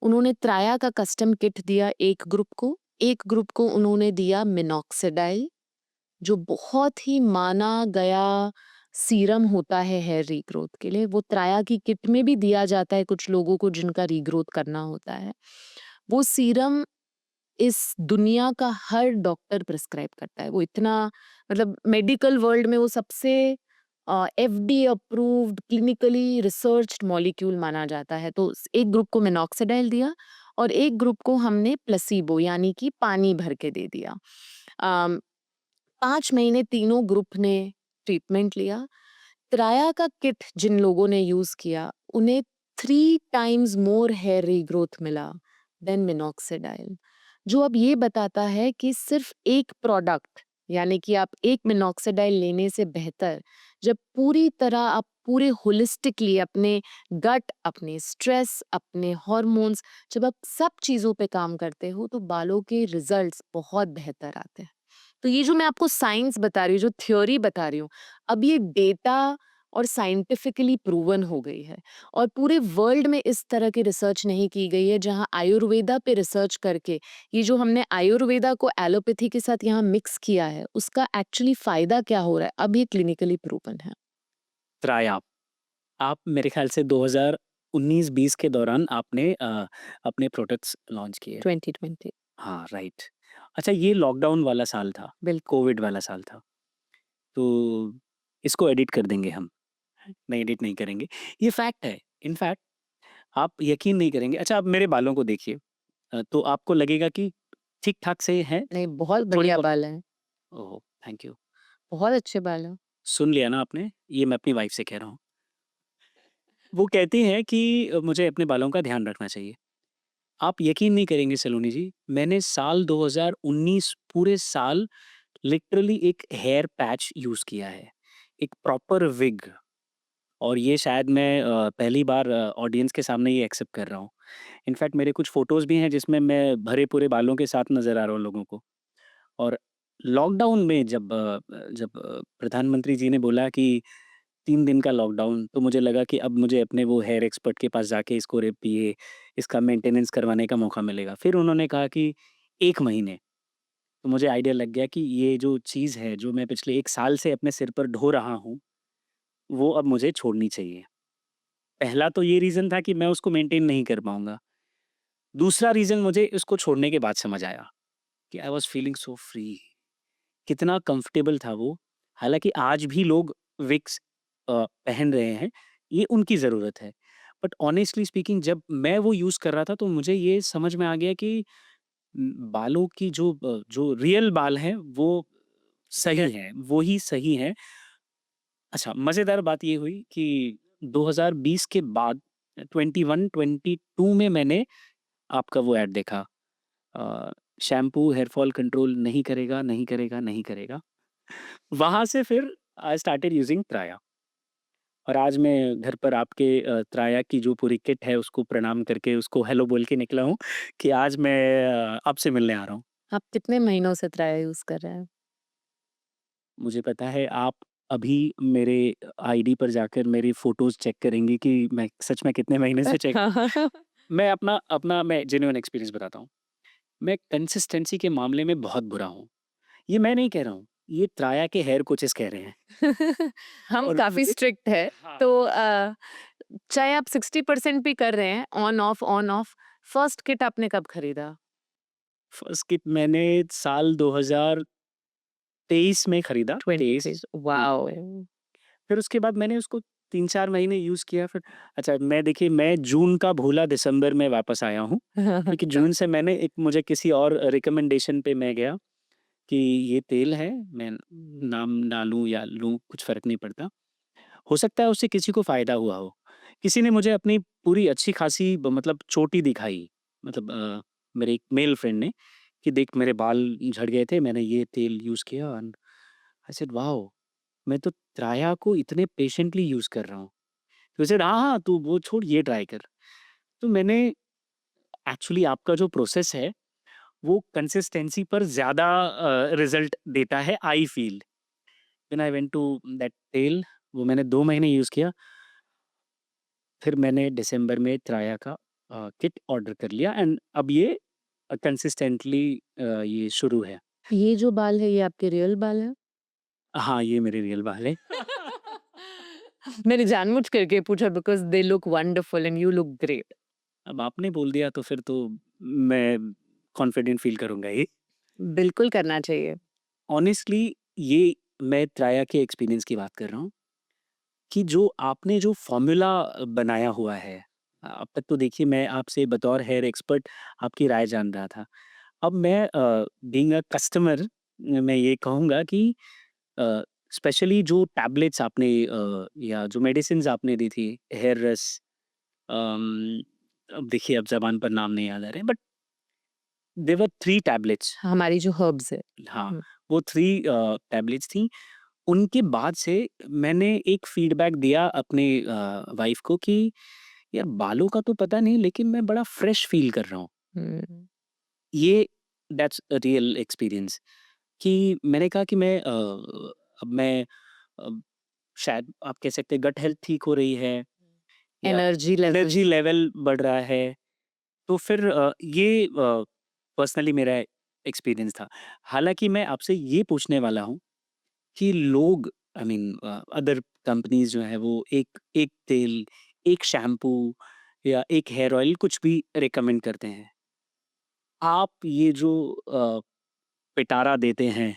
उन्होंने त्राया का कस्टम किट दिया एक ग्रुप को उन्होंने दिया मिनॉक्सिडाइल जो बहुत ही माना गया सीरम होता है हेयर रीग्रोथ के लिए। वो त्राया की किट में भी दिया जाता है कुछ लोगों को जिनका रीग्रोथ करना होता है। वो सीरम इस दुनिया का हर डॉक्टर प्रिस्क्राइब करता है। वो इतना मतलब मेडिकल वर्ल्ड में वो सबसे FDA approved clinically researched molecule माना जाता है। तो एक ग्रुप को मिनॉक्सिडाइल दिया और एक ग्रुप को हमने प्लेसिबो यानी कि पानी भर के दे दिया। 5 महीने तीनों ग्रुप ने ट्रीटमेंट लिया। त्राया का किट जिन लोगों ने यूज किया उन्हें 3 times मोर हेयर रीग्रोथ मिला देन मिनॉक्सिडाइल, जो अब ये बताता है कि सिर्फ एक प्रोडक्ट यानी कि आप एक मिनॉक्सिडाइल लेने से बेहतर जब पूरी तरह आप पूरे होलिस्टिकली अपने गट, अपने स्ट्रेस, अपने हॉर्मोन्स, जब आप सब चीजों पे काम करते हो तो बालों के रिजल्ट्स बहुत बेहतर आते हैं। तो ये जो मैं आपको साइंस बता रही हूँ, जो थ्योरी बता रही हूँ, अब ये डेटा और साइंटिफिकली प्रूवन हो गई है और पूरे वर्ल्ड में इस तरह की रिसर्च नहीं की गई है जहाँ आयुर्वेदा पे रिसर्च करके ये जो हमने आयुर्वेदा को एलोपैथी के साथ यहाँ मिक्स किया है उसका एक्चुअली फायदा क्या हो रहा है अब ये क्लिनिकली प्रूवन है। त्राया, आप मेरे ख्याल से 2019-20 के दौरान आपने अपने प्रोडक्ट्स लॉन्च किए। 2020 हाँ, राइट। अच्छा, ये लॉकडाउन वाला साल था, बिल्कुल। कोविड वाला साल था। तो इसको एडिट कर देंगे हम, नहीं एडिट नहीं करेंगे। ये फैक्ट है। इनफैक्ट आप यकीन नहीं करेंगे। अच्छा, आप मेरे बालों को देखिए, तो आपको लगेगा कि ठीक-ठाक से हैं, नहीं, बहुत थोड़े बढ़िया बहुत। बाल है, ओह! Thank you. बहुत अच्छे बाल है। सुन लिया ना आपने? ये मैं अपनी वाइफ़ से कह रहा हूँ। वो कहती हैं कि मुझे अपने बालों का ध्यान रखना चाहिए। आप यकीन नहीं करेंगे सलोनी जी, मैंने साल 2019 पूरे साल लिटरली एक हेयर पैच यूज़ किया है, एक प्रॉपर विग। और ये शायद मैं पहली बार ऑडियंस के सामने ये एक्सेप्ट कर रहा हूँ। इनफैक्ट मेरे कुछ फ़ोटोज़ भी हैं जिसमें मैं भरे पूरे बालों के साथ नज़र आ रहा हूँ लोगों को। और लॉकडाउन में जब प्रधानमंत्री जी ने बोला कि 3 दिन का लॉकडाउन, तो मुझे लगा कि अब मुझे अपने वो हेयर एक्सपर्ट के पास जाके इसको ये इसका मेंटेनेंस करवाने का मौका मिलेगा। फिर उन्होंने कहा कि 1 महीने, तो मुझे आइडिया लग गया कि ये जो चीज़ है, जो मैं पिछले 1 साल से अपने सिर पर ढो रहा हूँ, वो अब मुझे छोड़नी चाहिए। पहला तो ये रीज़न था कि मैं उसको मेंटेन नहीं कर पाऊँगा। दूसरा रीज़न मुझे इसको छोड़ने के बाद समझ आया कि I was feeling so free, कितना कंफर्टेबल था वो। हालाँकि आज भी लोग विक्स पहन रहे हैं, ये उनकी ज़रूरत है। बट ऑनेस्टली स्पीकिंग जब मैं वो यूज़ कर रहा था तो मुझे ये समझ में आ गया कि बालों की जो रियल बाल हैं वो सही हैं, वो ही सही हैं। अच्छा, मज़ेदार बात ये हुई कि 2020 के बाद 21-22 में मैंने आपका वो ऐड देखा, अ, शैम्पू हेयर फॉल कंट्रोल नहीं करेगा, नहीं करेगा, नहीं करेगा। वहाँ से फिर आई स्टार्टेड यूजिंग ट्राया और आज मैं घर पर आपके ट्राया की जो पूरी किट है उसको प्रणाम करके उसको हेलो बोल के निकला हूँ कि आज मैं आपसे मिलने आ रहा हूँ। आप कितने महीनों से त्राया यूज कर रहे हैं? मुझे पता है आप अभी मेरे आईडी पर जाकर मेरी फ़ोटोज़ चेक करेंगी कि मैं सच में कितने महीने से चेक मैं अपना अपना मैं जेन्युइन एक्सपीरियंस बताता हूँ। मैं कंसिस्टेंसी के मामले में बहुत बुरा हूँ। ये मैं नहीं कह रहा हूँ, ये त्राया के हेयर कोचेज़ कह रहे हैं हम और काफी मुझे स्ट्रिक्ट है। हाँ, तो चाहे आप 60% भी कर रहे हैं ऑन ऑफ, फर्स्ट किट आपने कब खरीदा? फर्स्ट किट मैंने साल 2023 में खरीदा, 23 23। हाँ। वाओ! फिर उसके बाद मैंने उसको 3-4 महीने यूज़ किया फिर अच्छा मैं देखिए मैं जून का भूला दिसंबर में वापस आया हूँ, क्योंकि जून से मैंने एक मुझे किसी और रिकमेंडेशन पे मैं गया कि ये तेल है, मैं नाम ना लूँ या लूँ कुछ फ़र्क नहीं पड़ता। हो सकता है उससे किसी को फ़ायदा हुआ हो। किसी ने मुझे अपनी पूरी अच्छी खासी ब मतलब चोटी दिखाई, मतलब मेरे एक मेल फ्रेंड ने कि देख मेरे बाल झड़ गए थे, मैंने ये तेल यूज़ किया एंड आई सेड वॉव! मैं तो त्राया को इतने पेशेंटली यूज़ कर रहा हूँ। तो ही सेड हाँ, हाँ, तू वो छोड़ ये ट्राई कर। तो मैंने एक्चुअली आपका जो प्रोसेस है, वो कंसिस्टेंसी पर ज़्यादा रिज़ल्ट देता है I feel. When I went to that तेल वो मैंने 2 महीने यूज़ किया, फिर मैंने दिसंबर में त्राया का किट ऑर्डर कर लिया एंड अब ये कंसिस्टेंटली ये शुरू है। ये जो बाल है ये आपके रियल बाल है? हाँ, ये मेरे रियल बाल है। मैंने जानबूझ करके पूछा because they look wonderful and you look great. अब आपने बोल दिया तो फिर तो मैं कॉन्फिडेंट फ़ील करूँगा ही। बिल्कुल करना चाहिए। ऑनेस्टली ये मैं ट्राया के एक्सपीरियंस की बात कर रहा हूँ कि जो आपने जो फ़ॉर्मूला बनाया हुआ है, अब तक तो देखिए मैं आपसे बतौर हेयर एक्सपर्ट आपकी राय जान रहा था। अब मैं बीइंग अ कस्टमर मैं ये कहूँगा कि स्पेशली जो टैबलेट्स आपने या जो मेडिसिन्स आपने दी थी, हेयर रस अम, अब देखिए अब ज़बान पर नाम नहीं याद आ रहे हैं बट देयर वर 3 टैबलेट्स हमारी जो हर्ब्स है। हाँ, हुँ। वो 3 टैबलेट्स थी। उनके बाद से मैंने एक फीडबैक दिया अपने वाइफ़ को कि यार बालों का तो पता नहीं लेकिन मैं बड़ा फ्रेश फ़ील कर रहा हूँ। हुँ। ये दैट्स अ रियल एक्सपीरियंस कि मैंने कहा कि अब मैं शायद आप कह सकते हैं गट हेल्थ ठीक हो रही है या एनर्जी एनर्जी लेवल्स। लेवल बढ़ रहा है। तो फिर ये पर्सनली मेरा एक्सपीरियंस था। हालाँकि मैं आपसे ये पूछने वाला हूँ कि लोग आई मीन अदर कंपनीज़ जो हैं वो एक एक तेल, एक शैम्पू या एक हेयर ऑयल कुछ भी रिकमेंड करते हैं। आप ये जो पिटारा देते हैं,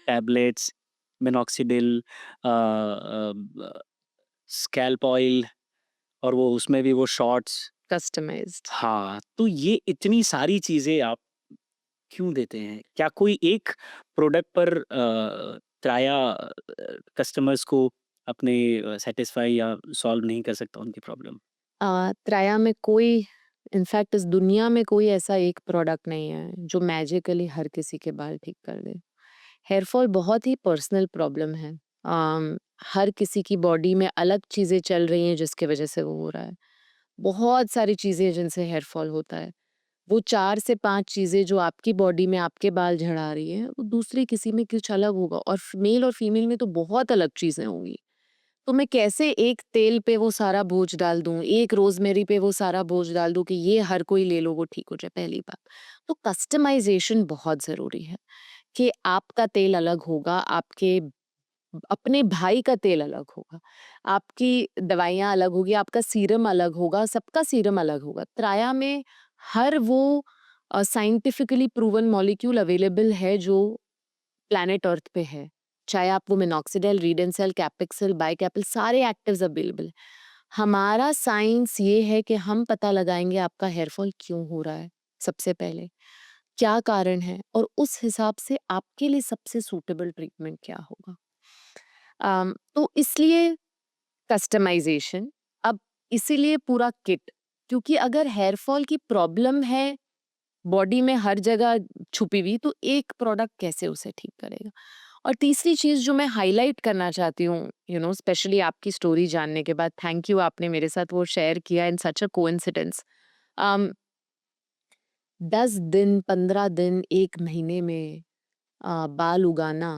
टैबलेट्स, मिनॉक्सिडिल ब स्कैल्प ऑयल और वो उसमें भी वो शॉट्स कस्टमाइज्ड। हाँ, तो ये इतनी सारी चीज़ें आप क्यों देते हैं? क्या कोई एक प्रोडक्ट पर त्राया कस्टमर्स को अपने सैटिस्फाई या सॉल्व नहीं कर सकता उनकी प्रॉब्लम? त्राया में कोई, इनफैक्ट इस दुनिया में कोई ऐसा एक प्रोडक्ट नहीं है जो मैजिकली हर किसी के बाल ठीक कर दे। हेयर फॉल बहुत ही पर्सनल प्रॉब्लम है। हर किसी की बॉडी में अलग चीज़ें चल रही हैं जिसकी वजह से वो हो रहा है। बहुत सारी चीज़ें हैं जिनसे हेयर फॉल होता है। वो 4 से 5 चीज़ें जो आपकी बॉडी में आपके बाल झड़ा रही हैं, वो दूसरी किसी में कुछ अलग होगा और मेल और फीमेल में तो बहुत अलग चीज़ें होंगी। तो मैं कैसे एक तेल पे वो सारा बोझ डाल दूँ, एक रोज़मेरी पे वो सारा बोझ डाल दूँ कि ये हर कोई ले लो वो ठीक हो जाए, पहली बात। तो कस्टमाइज़ेशन बहुत ज़रूरी है कि आपका तेल अलग होगा, आपके अपने भाई का तेल अलग होगा, आपकी दवाइयाँ अलग होगी, आपका सीरम अलग होगा, सबका सीरम अलग होगा। त्राया में हर वो साइंटिफिकली प्रूवन मॉलिक्यूल अवेलेबल है जो प्लैनेट अर्थ पे है। चाहे आप वो मिनॉक्सिडिल, रीडेंसेल, कैपेक्सिल, बाइकैपिल सारे एक्टिव्स अवेलेबल हैं। हमारा साइंस ये है कि हम पता लगाएँगे आपका हेयर फॉल क्यों हो रहा है, सबसे पहले, क्या कारण है और उस हिसाब से आपके लिए सबसे सूटेबल ट्रीटमेंट क्या होगा। तो इसलिए कस्टमाइज़ेशन, अब इसीलिए पूरा किट, क्योंकि अगर हेयर फॉल की प्रॉब्लम है बॉडी में हर जगह छुपी हुई, तो एक प्रोडक्ट कैसे उसे ठीक करेगा। और तीसरी चीज़ जो मैं हाईलाइट करना चाहती हूँ, स्पेशली आपकी स्टोरी जानने के बाद, थैंक यू, आपने मेरे साथ वो शेयर किया इन सच अ कोइंसिडेंस। 10 दिन, 15 दिन, 1 महीने में बाल उगाना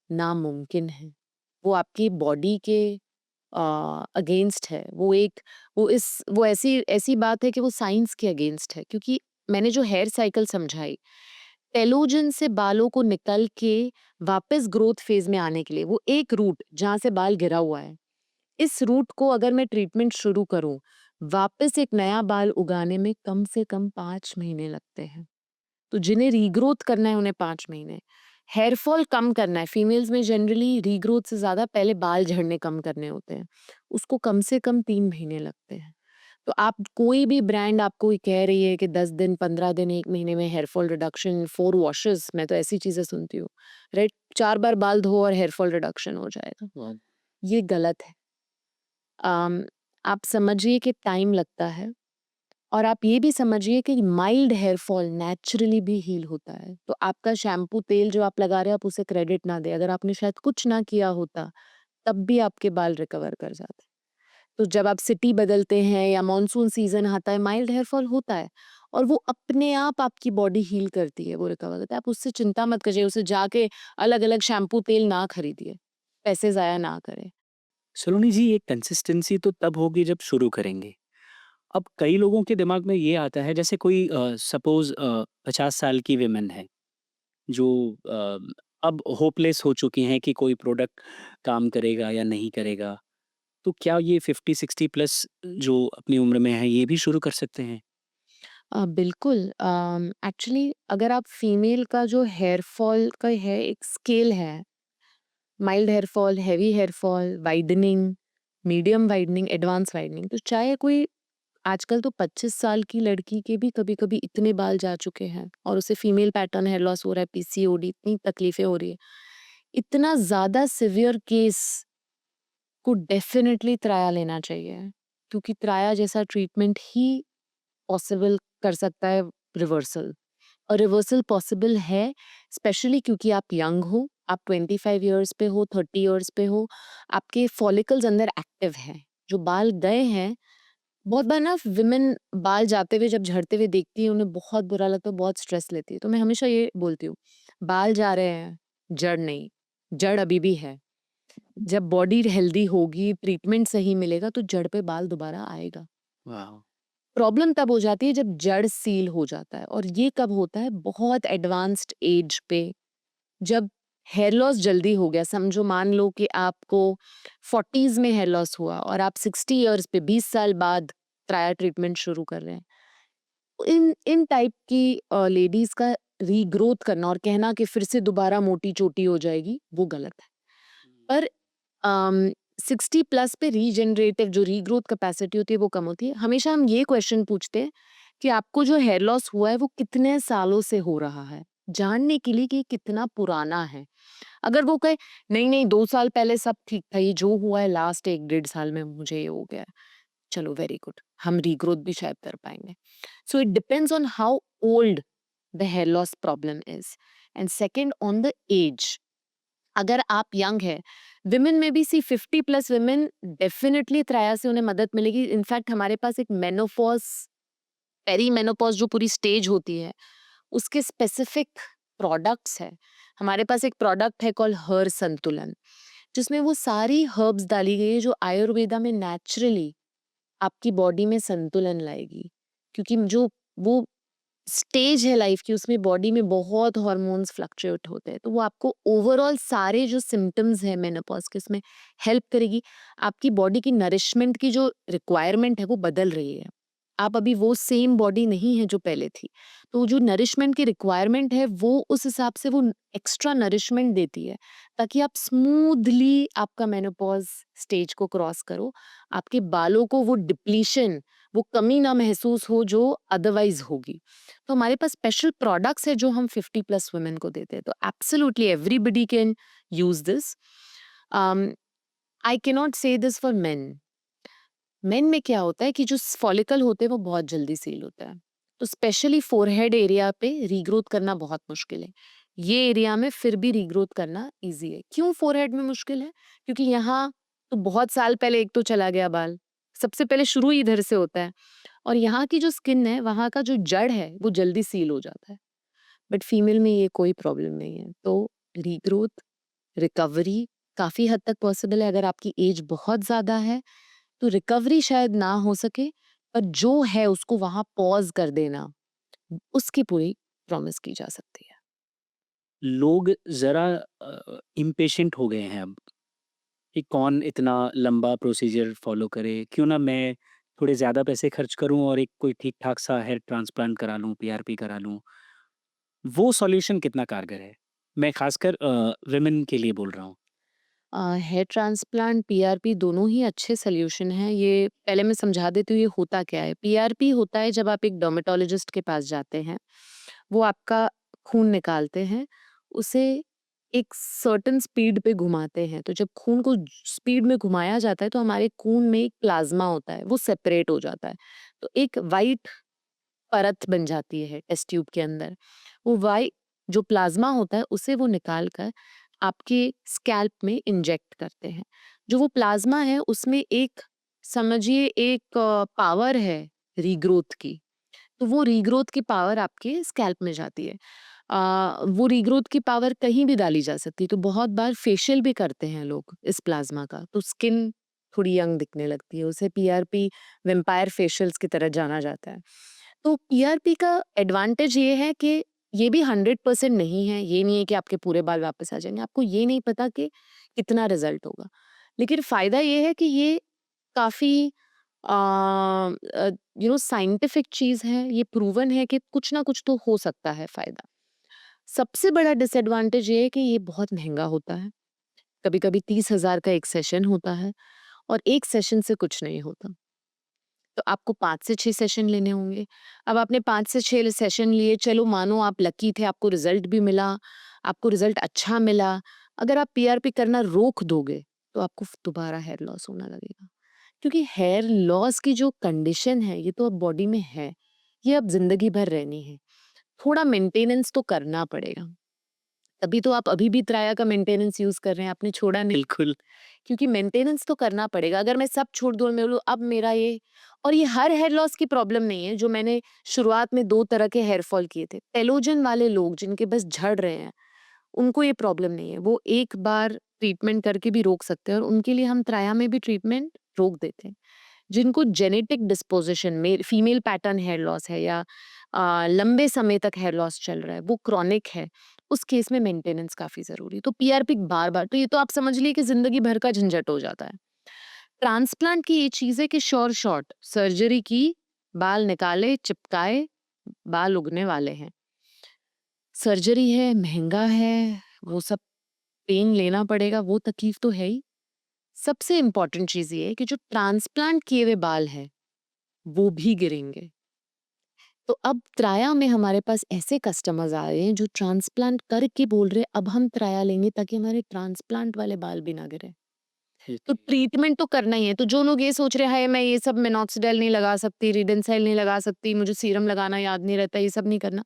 नामुमकिन है। वो आपकी बॉडी के अगेंस्ट है। वो ऐसी ऐसी बात है कि वो साइंस के अगेंस्ट है, क्योंकि मैंने जो हेयर साइकिल समझाई, टेलोजन से बालों को निकल के वापस ग्रोथ फेज में आने के लिए, वो एक रूट जहाँ से बाल गिरा हुआ है, इस रूट को अगर मैं ट्रीटमेंट शुरू करूँ, वापस एक नया बाल उगाने में कम से कम 5 महीने लगते हैं। तो जिन्हें रीग्रोथ करना है उन्हें 5 महीने, हेयर फॉल कम करना है, फीमेल्स में जनरली रीग्रोथ से ज्यादा पहले बाल झड़ने कम करने होते हैं, उसको कम से कम 3 महीने लगते हैं। तो आप कोई भी ब्रांड आपको ये कह रही है कि 10 दिन, 15 दिन, 1 महीने में हेयर फॉल रिडक्शन, 4 वॉशेस, मैं तो ऐसी चीजें सुनती हूँ, राइट, 4 बार बाल धो और हेयर फॉल रिडक्शन हो जाएगा, ये गलत है। आम, आप समझिए कि टाइम लगता है, और आप ये भी समझिए कि माइल्ड हेयर फॉल नेचुरली भी हील होता है। तो आपका शैम्पू तेल जो आप लगा रहे हैं, आप उसे क्रेडिट ना दें, अगर आपने शायद कुछ ना किया होता तब भी आपके बाल रिकवर कर जाते। तो जब आप सिटी बदलते हैं या मॉनसून सीजन आता है, माइल्ड हेयर फॉल होता है, और वो अपने आप आपकी बॉडी हील करती है, वो रिकवर करता है। आप उससे चिंता मत करिए, उसे जाके अलग अलग शैम्पू तेल ना खरीदिए, पैसे जाया ना करें। सलोनी जी, ये कंसिस्टेंसी तो तब होगी जब शुरू करेंगे। अब कई लोगों के दिमाग में ये आता है, जैसे कोई सपोज़ 50 साल की विमेन है जो अब होपलेस हो चुकी हैं कि कोई प्रोडक्ट काम करेगा या नहीं करेगा। तो क्या ये 50-60 प्लस जो अपनी उम्र में है, ये भी शुरू कर सकते हैं? बिल्कुल, एक्चुअली अगर आप फीमेल का जो हेयर फॉल का है, एक स्केल है, mild hair fall, heavy hair fall, widening, medium widening, advance widening, तो चाहे कोई, आजकल तो 25 साल की लड़की के भी कभी-कभी इतने बाल जा चुके हैं और उसे फीमेल पैटर्न हेयर लॉस हो रहा है, पीसीओडी, इतनी तकलीफें हो रही है। इतना ज़्यादा सिवियर केस को डेफ़िनिटली त्राया लेना चाहिए, क्योंकि त्राया जैसा ट्रीटमेंट ही पॉसिबल कर सकता है रिवर्सल। और रिवर्सल पॉसिबल है, स्पेशली क्योंकि आप यंग हो, आप 25 इयर्स पे हो, 30 इयर्स पे हो, आपके फॉलिकल्स अंदर एक्टिव हैं। जो बाल गए हैं, बहुत बार ना विमेन बाल जाते हुए जब झड़ते हुए देखती है, उन्हें बहुत बुरा लगता है, बहुत स्ट्रेस लेती है। तो मैं हमेशा ये बोलती हूँ, बाल जा रहे हैं, जड़ नहीं, जड़ अभी भी है। जब बॉडी हेल्दी होगी, ट्रीटमेंट सही मिलेगा, तो जड़ पे बाल दोबारा आएगा। वाह! प्रॉब्लम तब हो जाती है जब जड़ सील हो जाता है, और ये कब होता है, बहुत एडवांस्ड एज पे, जब हेयर लॉस जल्दी हो गया। समझो, मान लो कि आपको 40s में हेयर लॉस हुआ और आप 60 इयर्स पे 20 साल बाद ट्राया ट्रीटमेंट शुरू कर रहे हैं। इन इन टाइप की लेडीज का रीग्रोथ करना और कहना कि फिर से दोबारा मोटी चोटी हो जाएगी, वो गलत है। पर 60 प्लस पे रीजनरेटिव जो रीग्रोथ कैपेसिटी होती है वो कम होती है। हमेशा हम ये क्वेश्चन पूछते हैं कि आपको जो हेयर लॉस हुआ है वो कितने सालों से हो रहा है, जानने के लिए कि कितना पुराना है। अगर वो कहे नहीं नहीं 2 साल पहले सब ठीक था, ये जो हुआ है लास्ट 1 डेढ़ साल में मुझे ये हो गया है, चलो वेरी गुड, हम रीग्रोथ भी शायद कर पाएंगे। So it depends on how old the hair loss problem is, and second on the age. अगर आप यंग है, विमेन में भी सी 50 प्लस विमेन डेफिनेटली त्राया से उन्हें मदद मिलेगी। इनफैक्ट हमारे पास एक मेनोपॉज, पेरी मेनोपॉज जो पूरी स्टेज होती है, उसके स्पेसिफिक प्रोडक्ट्स है। हमारे पास एक प्रोडक्ट है कॉल हर संतुलन, जिसमें वो सारी हर्ब्स डाली गई है जो आयुर्वेदा में नेचुरली आपकी बॉडी में संतुलन लाएगी। क्योंकि जो वो स्टेज है लाइफ की, उसमें बॉडी में बहुत हार्मोन्स फ्लक्चुएट होते हैं, तो वो आपको ओवरऑल सारे जो सिम्टम्स हैं मेनोपॉज के उसमें हेल्प करेगी। आपकी बॉडी की नरिशमेंट की जो रिक्वायरमेंट है वो बदल रही है। आप अभी वो सेम बॉडी नहीं है जो पहले थी, तो जो नरिशमेंट की रिक्वायरमेंट है वो उस हिसाब से वो एक्स्ट्रा नरिशमेंट देती है, ताकि आप स्मूथली आपका मेनोपॉज स्टेज को क्रॉस करो, आपके बालों को वो डिप्लीशन, वो कमी ना महसूस हो जो अदरवाइज होगी। तो हमारे पास स्पेशल प्रोडक्ट्स है जो हम 50 प्लस वुमेन को देते हैं, तो absolutely everybody can use this. I cannot say this for main. Main में क्या होता है कि जो फॉलिकल होते हैं वो बहुत जल्दी सील होता है, तो स्पेशली फोरहेड एरिया पे रीग्रोथ करना बहुत मुश्किल है। ये एरिया में फिर भी रीग्रोथ करना इजी है। क्यों फोरहेड में मुश्किल है? क्योंकि यहाँ तो बहुत साल पहले एक तो चला गया बाल, सबसे पहले शुरू ही इधर से होता है, और यहाँ की जो स्किन है, वहाँ का जो जड़ है वो जल्दी सील हो जाता है। बट फीमेल में ये कोई प्रॉब्लम नहीं है, तो रीग्रोथ, रिकवरी काफी हद तक पॉसिबल है। अगर आपकी एज बहुत ज्यादा है तो रिकवरी शायद ना हो सके, पर जो है उसको वहां पॉज कर देना, उसकी पूरी प्रॉमिस की जा सकती है। लोग ज़रा इम्पेशेंट हो गए हैं अब कि कौन इतना लंबा प्रोसीजर फ़ॉलो करे, क्यों ना मैं थोड़े ज़्यादा पैसे खर्च करूँ और एक कोई ठीक-ठाक सा हेयर ट्रांसप्लांट करा लूँ, पीआरपी करा लूँ। वो सॉल्यूशन कितना कारगर है? मैं ख़ासकर वुमेन के लिए बोल रहा हूँ। हेयर ट्रांसप्लांट, पीआरपी दोनों ही अच्छे सोल्यूशन हैं। ये पहले मैं समझा देती हूँ ये होता क्या है। पीआरपी होता है जब आप एक डर्मेटोलॉजिस्ट के पास जाते हैं, वो आपका खून निकालते हैं, उसे एक सर्टेन स्पीड पे घुमाते हैं। तो जब खून को स्पीड में घुमाया जाता है तो हमारे खून में एक प्लाज्मा होता है, वो सेपरेट हो जाता है। तो एक वाइट परत बन जाती है टेस्ट ट्यूब के अंदर। वो वाइट जो प्लाज्मा होता है उसे वो निकाल कर आपके स्कैल्प में इंजेक्ट करते हैं। जो वो प्लाज्मा है उसमें एक, समझिए एक पावर है रीग्रोथ की। तो वो रीग्रोथ की पावर आपके स्कैल्प में जाती है। वो रीग्रोथ की पावर कहीं भी डाली जा सकती है। तो बहुत बार फेशियल भी करते हैं लोग इस प्लाज्मा का, तो स्किन थोड़ी यंग दिखने लगती है। उसे पीआरपी, वेम्पायर फेशियल्स की तरह जाना जाता है। तो पीआरपी का एडवांटेज ये है कि ये भी 100% नहीं है। ये नहीं है कि आपके पूरे बाल वापस आ जाएंगे। आपको ये नहीं पता कि कितना रिजल्ट होगा, लेकिन फायदा ये है कि ये काफी साइंटिफिक चीज है। ये प्रूवन है कि कुछ ना कुछ तो हो सकता है फायदा। सबसे बड़ा डिसएडवांटेज ये है कि ये बहुत महंगा होता है। कभी कभी 30,000 का एक सेशन होता है, और एक सेशन से कुछ नहीं होता। तो आपको 5 से 6 सेशन लेने होंगे। अब आपने 5 से 6 सेशन लिए, चलो मानो आप लकी थे, आपको रिजल्ट भी मिला, आपको रिजल्ट अच्छा मिला। अगर आप पीआरपी करना रोक दोगे, तो आपको दोबारा हेयर लॉस होने लगेगा। क्योंकि हेयर लॉस की जो कंडीशन है, ये तो अब बॉडी में है, ये अब जिंदगी भर रहनी है। थोड़ा मेंटेनेंस तो करना पड़ेगा। तभी तो आप अभी भी त्राया का मेंटेनेंस यूज कर रहे हैं, आपने छोड़ा नहीं। बिल्कुल। क्योंकि मेंटेनेंस तो करना पड़ेगा। अगर मैं सब छोड़ दूँ और मैं बोलूँ अब मेरा ये, और ये हर हेयर लॉस की प्रॉब्लम नहीं है। जो मैंने शुरुआत में 2 तरह के हेयर फॉल किए थे, टेलोजन वाले लोग जिनके बस झड़ रहे हैं, उनको ये प्रॉब्लम नहीं है। वो एक बार ट्रीटमेंट करके भी रोक सकते हैं, और उनके लिए हम त्राया में भी ट्रीटमेंट रोक देते हैं। जिनको जेनेटिक डिस्पोजिशन में फीमेल पैटर्न हेयर लॉस है, या लंबे समय तक हेयर लॉस चल रहा है, वो क्रॉनिक है, उस केस में मेंटेनेंस काफी जरूरी। तो पीआरपी बार बार, तो ये तो आप समझ लिए कि जिंदगी भर का झंझट हो जाता है। ट्रांसप्लांट की ये चीज है कि श्योर शॉट सर्जरी की, बाल निकाले, चिपकाए, बाल उगने वाले हैं। सर्जरी है, महंगा है, वो सब पेन लेना पड़ेगा, वो तकलीफ तो है ही। सबसे इंपॉर्टेंट चीज ये है कि जो ट्रांसप्लांट किए हुए बाल है वो भी गिरेंगे। तो अब त्राया में हमारे पास ऐसे कस्टमर्स आ रहे हैं जो ट्रांसप्लांट करके बोल रहे हैं अब हम त्राया लेंगे ताकि हमारे ट्रांसप्लांट वाले बाल भी ना गिरे। तो ओके। ट्रीटमेंट तो करना ही है। तो जो लोग ये सोच रहे हैं मैं ये सब मिनॉक्सिडिल नहीं लगा सकती, रिडेंसाइल नहीं लगा सकती, मुझे सीरम लगाना याद नहीं रहता, ये सब नहीं करना।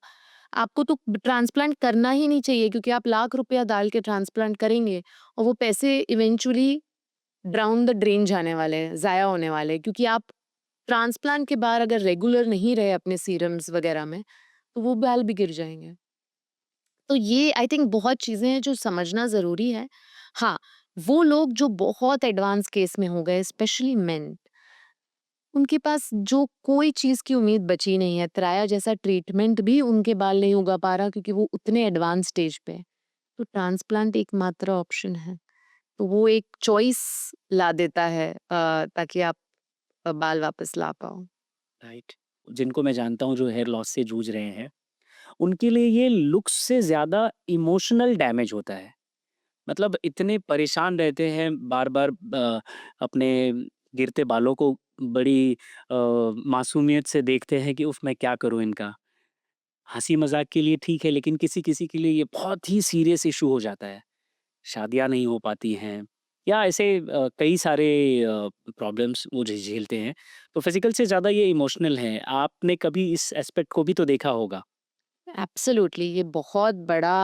आपको तो ट्रांसप्लांट करना ही नहीं चाहिए, क्योंकि आप लाख रुपया डाल के ट्रांसप्लांट करेंगे और वो पैसे इवेंचुअली डाउन द ड्रेन जाने वाले हैं, ज़ाया होने वाले हैं। क्योंकि आप ट्रांसप्लांट के बाद अगर रेगुलर नहीं रहे अपने सीरम्स वगैरह में, तो वो बाल भी गिर जाएँगे। तो ये आई थिंक बहुत चीज़ें हैं जो समझना ज़रूरी है। हाँ, वो लोग जो बहुत एडवांस केस में हो गए, स्पेशली मेन, उनके पास जो कोई चीज़ की उम्मीद बची नहीं है। त्राया जैसा ट्रीटमेंट भी उनके बाल नहीं उगा पा रहा क्योंकि वो उतने एडवांस स्टेज पे है। तो ट्रांसप्लांट एकमात्र ऑप्शन है। तो वो एक चॉइस ला देता है ताकि आप बाल वापस ला पाओ। राइट। जिनको मैं जानता हूँ जो हेयर लॉस से जूझ रहे हैं, उनके लिए ये लुक्स से ज़्यादा इमोशनल डैमेज होता है। मतलब इतने परेशान रहते हैं बार-बार अपने गिरते बालों को बड़ी मासूमियत से देखते हैं कि उफ़! मैं क्या करूँ इनका? हँसी-मज़ाक के लिए ठीक है, लेकिन किसी-किसी के लिए ये बहुत ही सीरियस इश्यू हो जाता है। शादियाँ नहीं हो पाती हैं या ऐसे कई सारे प्रॉब्लम्स वो झेलते हैं। तो फिज़िकल से ज़्यादा ये इमोशनल हैं। आपने कभी इस एस्पेक्ट को भी तो देखा होगा। एब्सोल्युटली ये बहुत बड़ा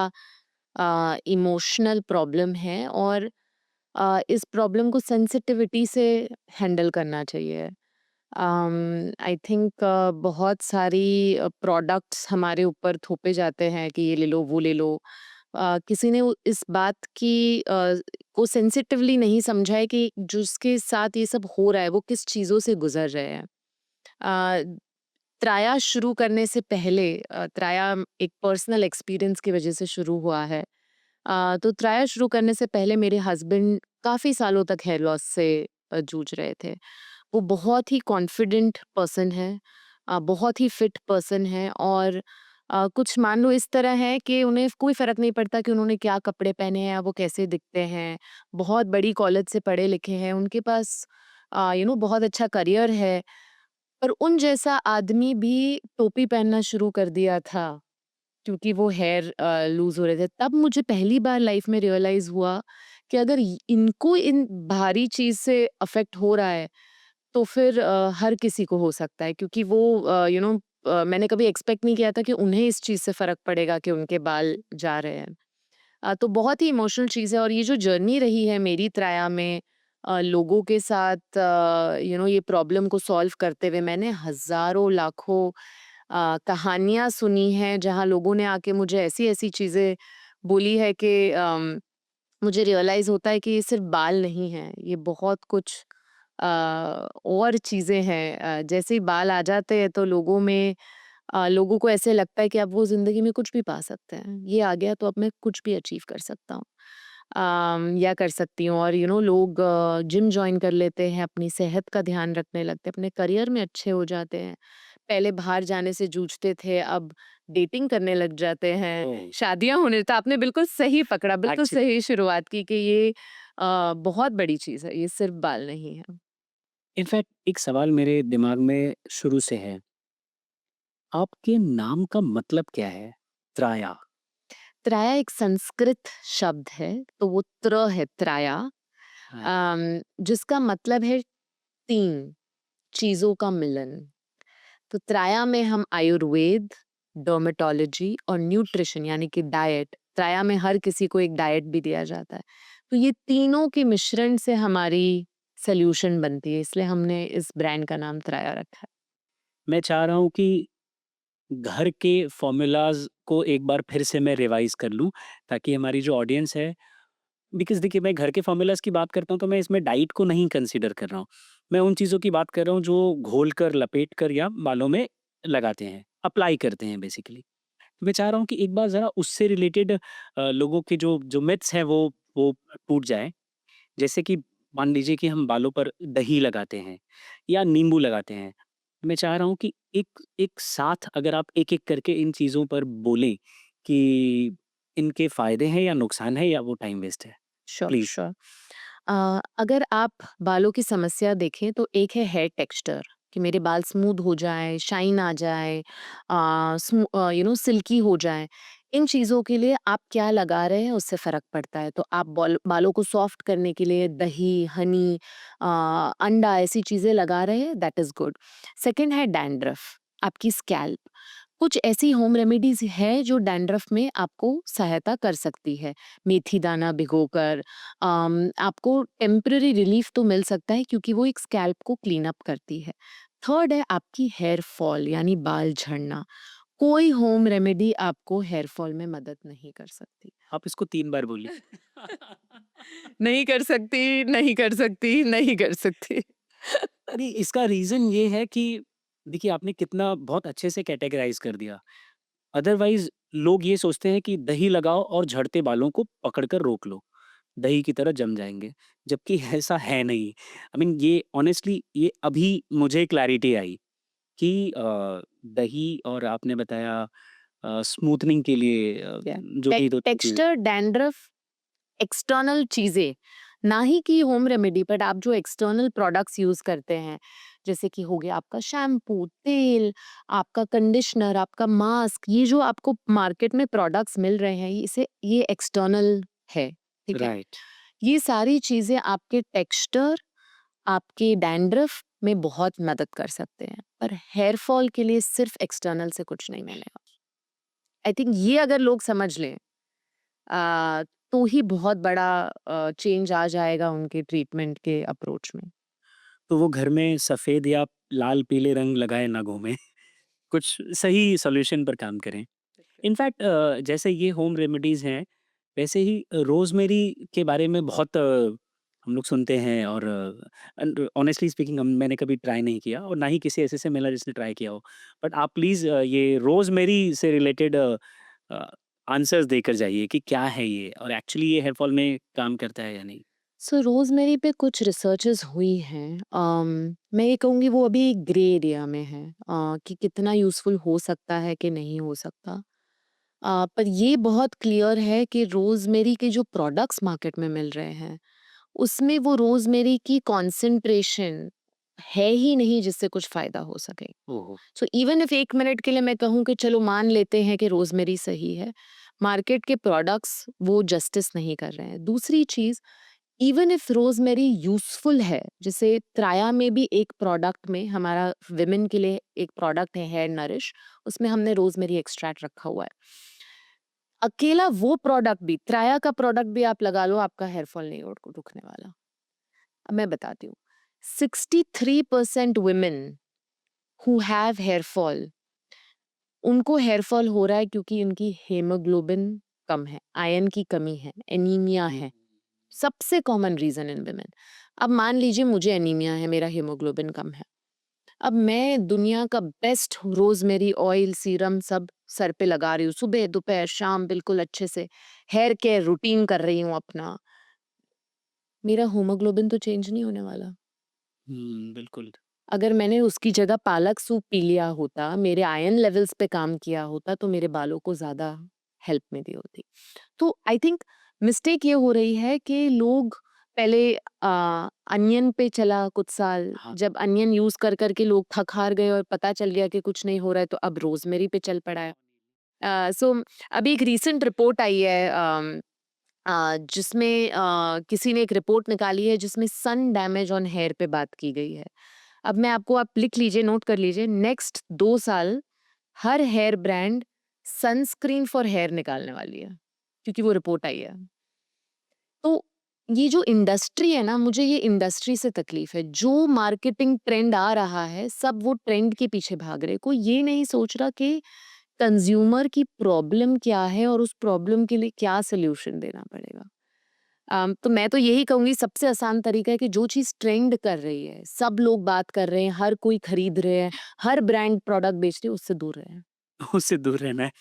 इमोशनल प्रॉब्लम है और इस प्रॉब्लम को सेंसिटिविटी से हैंडल करना चाहिए। आई थिंक बहुत सारी प्रोडक्ट्स हमारे ऊपर थोपे जाते हैं कि ये ले लो, वो ले लो। किसी ने इस बात की को सेंसिटिवली नहीं समझा है कि जिसके साथ ये सब हो रहा है वो किस चीज़ों से गुजर रहे हैं। अ, त्राया शुरू करने से पहले त्राया एक पर्सनल एक्सपीरियंस की वजह से शुरू हुआ है। तो त्राया शुरू करने से पहले मेरे हस्बैंड काफ़ी सालों तक हेयर लॉस से जूझ रहे थे। वो बहुत ही कॉन्फिडेंट पर्सन है, बहुत ही फिट पर्सन है और कुछ मान लो इस तरह है कि उन्हें कोई फ़र्क नहीं पड़ता कि उन्होंने क्या कपड़े पहने हैं या वो कैसे दिखते हैं। बहुत बड़ी कॉलेज से पढ़े लिखे हैं, उनके पास बहुत अच्छा करियर है। पर उन जैसा आदमी भी टोपी पहनना शुरू कर दिया था क्योंकि वो हेयर लूज़ हो रहे थे। तब मुझे पहली बार लाइफ़ में रियलाइज़ हुआ कि अगर इनको इन भारी चीज़ से अफ़ेक्ट हो रहा है तो फिर हर किसी को हो सकता है क्योंकि वो मैंने कभी एक्सपेक्ट नहीं किया था कि उन्हें इस चीज़ से फ़र्क पड़ेगा कि उनके बाल जा रहे हैं। तो बहुत ही इमोशनल चीज़ है और ये जो जर्नी रही है मेरी त्राया में लोगों के साथ ये प्रॉब्लम को सॉल्व करते हुए मैंने हज़ारों लाखों कहानियाँ सुनी हैं जहाँ लोगों ने आके मुझे ऐसी-ऐसी चीज़ें बोली है कि मुझे रियलाइज़ होता है कि ये सिर्फ़ बाल नहीं हैं, ये बहुत कुछ और चीज़ें हैं। जैसे ही बाल आ जाते हैं तो लोगों को ऐसे लगता है कि अब वो ज़िंदगी में कुछ भी पा सकते हैं। ये आ गया तो अब मैं कुछ भी अचीव कर सकता हूँ या कर सकती हूँ और लोग जिम जॉइन कर लेते हैं, अपनी सेहत का ध्यान रखने लगते हैं, अपने करियर में अच्छे हो जाते हैं। पहले बाहर जाने से जूझते थे, अब डेटिंग करने लग जाते हैं, ओह! शादियाँ होने तो आपने बिल्कुल सही पकड़ा, बिल्कुल एक्चुअली सही शुरुआत की कि ये बहुत बड़ी चीज़ है, ये सिर्फ़ बाल नहीं है। इनफैक्ट एक सवाल मेरे दिमाग में शुरू से है। आपके नाम का मतलब क्या है? त्राया। त्राया एक संस्कृत शब्द है, तो वो त्र है त्राया हाँ। जिसका मतलब है 3 चीज़ों का मिलन। तो त्राया में हम आयुर्वेद, डर्मेटोलॉजी और न्यूट्रिशन यानी कि डाइट, त्राया में हर किसी को एक डाइट भी दिया जाता है। तो ये तीनों के मिश्रण से हमारी सॉल्यूशन बनती है, इसलिए हमने इस ब्रांड का नाम त्राया रखा है। मैं चाह रहा हूँ कि घर के फ़ॉर्मूलाज़ को एक बार फिर से मैं रिवाइज़ कर लूँ, ताकि हमारी जो ऑडियंस है बिकॉज़ देखिए मैं घर के फ़ॉर्मूलाज़ की बात करता हूँ तो मैं इसमें डाइट को नहीं कंसीडर कर रहा हूँ। मैं उन चीज़ों की बात कर रहा हूँ जो घोल कर, लपेट कर या बालों में लगाते हैं, अप्लाई करते हैं बेसिकली। मैं चाह रहा हूँ कि एक बार ज़रा उससे रिलेटेड लोगों के जो जो मिथ्स हैं वो टूट जाएँ। जैसे कि मान लीजिए कि हम बालों पर दही लगाते हैं या नींबू लगाते हैं। मैं चाह रहा हूँ कि एक एक साथ अगर आप एक-एक करके इन चीज़ों पर बोलें कि इनके फ़ायदे हैं या नुकसान है या वो टाइम वेस्ट है? Sure, please. श्योर। अगर आप बालों की समस्या देखें तो एक है हेयर टेक्सचर कि मेरे बाल स्मूथ हो जाए, शाइन आ जाए, सिल्की हो जाए। इन चीज़ों के लिए आप क्या लगा रहे हैं उससे फ़र्क पड़ता है। तो आप बालों को सॉफ्ट करने के लिए दही, हनी, अंडा ऐसी चीज़ें लगा रहे हैं दैट इज़ गुड। सेकंड है डैंड्रफ, आपकी स्कैल्प। कुछ ऐसी होम रेमेडीज़ है जो डैंड्रफ में आपको सहायता कर सकती है। मेथी दाना भिगोकर आपको टेम्परेरी रिलीफ तो मिल सकता है क्योंकि वो एक स्कैल्प को क्लीन अप करती है। थर्ड है आपकी हेयर फॉल यानी बाल झड़ना। कोई होम रेमेडी आपको हेयर फॉल में मदद नहीं कर सकती। आप इसको 3 बार बोलिए। नहीं कर सकती, नहीं कर सकती, नहीं कर सकती। नहीं, इसका रीज़न ये है कि देखिए आपने कितना बहुत अच्छे से कैटेगराइज़ कर दिया। अदरवाइज़ लोग ये सोचते हैं कि दही लगाओ और झड़ते बालों को पकड़कर रोक लो, दही की तरह जम जाएँगे, जबकि ऐसा है नहीं। आई मीन ये ऑनेस्टली ये अभी मुझे क्लैरिटी आई कि दही और आपने बताया स्मूथनिंग के लिए जो भी 2 चीज़ें। टेक्सचर, डैंड्रफ, एक्सटर्नल चीजें, ना ही कि होम रेमेडी, बट आप जो एक्सटर्नल प्रोडक्ट्स यूज करते हैं, जैसे कि हो गया आपका शैम्पू, तेल, आपका कंडीशनर, आपका मास्क, ये जो आपको मार्केट में प्रोडक्ट्स मिल रहे हैं, ये एक्सटर्नल है, ठीक है। राइट, ये सारी चीजें आपके टेक्सचर, आपके डैंड्रफ में बहुत मदद कर सकते हैं, पर हेयर फॉल के लिए सिर्फ एक्सटर्नल से कुछ नहीं मिलेगा। आई थिंक ये अगर लोग समझ लें, तो ही बहुत बड़ा चेंज आ जाएगा उनके ट्रीटमेंट के अप्रोच में। तो वो घर में सफ़ेद या लाल पीले रंग लगाए ना घूमें, कुछ सही सॉल्यूशन पर काम करें। इनफैक्ट जैसे ये होम रेमेडीज़ हैं, वैसे ही रोज़मेरी के बारे में बहुत हम लोग सुनते हैं और ऑनेस्टली स्पीकिंग हम मैंने कभी ट्राई नहीं किया और ना ही किसी ऐसे से मिला जिसने ट्राई किया हो। बट आप प्लीज़ ये रोज़मेरी से रिलेटेड आंसर्स देकर जाइए कि क्या है ये और एक्चुअली ये हेयर फॉल में काम करता है या नहीं? सो रोज़मेरी पे कुछ रिसर्चेस हुई हैं। मैं ये कहूँगी वो अभी ग्रे एरिया में है, कि कितना यूज़फुल हो सकता है कि नहीं हो सकता। पर ये बहुत क्लियर है कि रोज़मेरी के जो प्रोडक्ट्स मार्केट में मिल रहे हैं, उसमें वो रोज़मेरी की कॉन्सेंट्रेशन है ही नहीं जिससे कुछ फ़ायदा हो सके। ओह! सो इवन इफ 1 मिनट के लिए मैं कहूँ कि चलो मान लेते हैं कि रोज़मेरी सही है, मार्केट के प्रोडक्ट्स वो जस्टिस नहीं कर रहे हैं। दूसरी चीज़, इवन इफ रोज़मेरी यूज़फुल है, जैसे त्राया में भी एक प्रोडक्ट में हमारा विमेन के लिए एक प्रोडक्ट है हेयर नरिश, उसमें हमने रोज़मेरी एक्सट्रैक्ट रखा हुआ है। अकेला वो प्रोडक्ट भी, त्राया का प्रोडक्ट भी आप लगा लो, आपका हेयर फॉल नहीं रुकने वाला। अब मैं बताती हूँ, 63% women who have hair fall, उनको हेयर फॉल हो रहा है क्योंकि उनकी हीमोग्लोबिन कम है, आयरन की कमी है, एनीमिया है। सबसे कॉमन रीजन इन वुमेन। अब मान लीजिए मुझे एनीमिया है, मेरा हीमोग्लोबिन कम है। अब मैं दुनिया का बेस्ट रोजमेरी ऑयल सीरम सब सर पे लगा रही हूँ, सुबह दोपहर शाम बिल्कुल अच्छे से हेयर केयर रूटीन कर रही हूँ अपना, मेरा हीमोग्लोबिन तो चेंज नहीं होने वाला। बिल्कुल। अगर मैंने उसकी जगह पालक सूप पी लिया होता, मेरे आयरन लेवल्स पे काम किया होता, तो मेरे बालों को ज़्यादा हेल्प मिली होती। तो आई थिंक मिस्टेक ये हो रही है कि लोग पहले अनियन पे चला कुछ साल, हाँ, जब अनियन यूज़ कर कर के लोग थक हार गए और पता चल गया कि कुछ नहीं हो रहा है, तो अब रोज़मेरी पे चल पड़ा है। सो अभी एक रीसेंट रिपोर्ट आई है, जिसमें किसी ने एक रिपोर्ट निकाली है जिसमें सन डैमेज ऑन हेयर पे बात की गई है। अब मैं आपको, आप लिख लीजिए, नोट कर लीजिए, नेक्स्ट 2 साल हर hair brand sunscreen for hair निकालने वाली है, क्योंकि वो रिपोर्ट आई है। तो ये जो इंडस्ट्री है ना, मुझे ये इंडस्ट्री से तकलीफ है। जो मार्केटिंग ट्रेंड आ रहा है, सब वो ट्रेंड के पीछे भाग रहे हैं। कोई ये नहीं सोच रहा कि कंज्यूमर की प्रॉब्लम क्या है और उस प्रॉब्लम के लिए क्या सॉल्यूशन देना पड़ेगा। तो मैं तो यही कहूँगी, सबसे आसान तरीका है कि जो चीज़ ट्रेंड कर रही है, सब लोग बात कर रहे हैं, हर कोई खरीद रहे हैं, हर ब्रांड प्रोडक्ट बेच रही है, उससे दूर रहें। उससे दूर रहना है।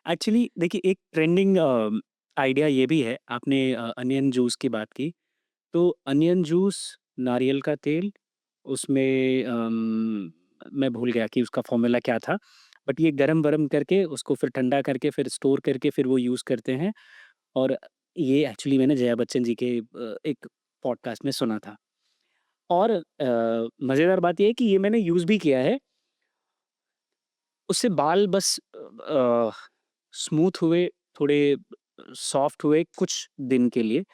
एक्चुअली देखिए एक ट्रेंडिंग आइडिया ये भी है, आपने अनियन जूस की बात की, तो अनियन जूस, नारियल का तेल, उसमें मैं भूल गया कि उसका फ़ॉर्मूला क्या था, बट ये गरम-वरम करके उसको फिर ठंडा करके फिर स्टोर करके फिर वो यूज़ करते हैं और ये एक्चुअली मैंने जया बच्चन जी के एक पॉडकास्ट में सुना था और मज़ेदार बात ये है कि ये मैंने यूज़ भी किया है। उससे बाल बस स्मूथ हुए, थोड़े सॉफ्ट हुए कुछ दिन के लिए।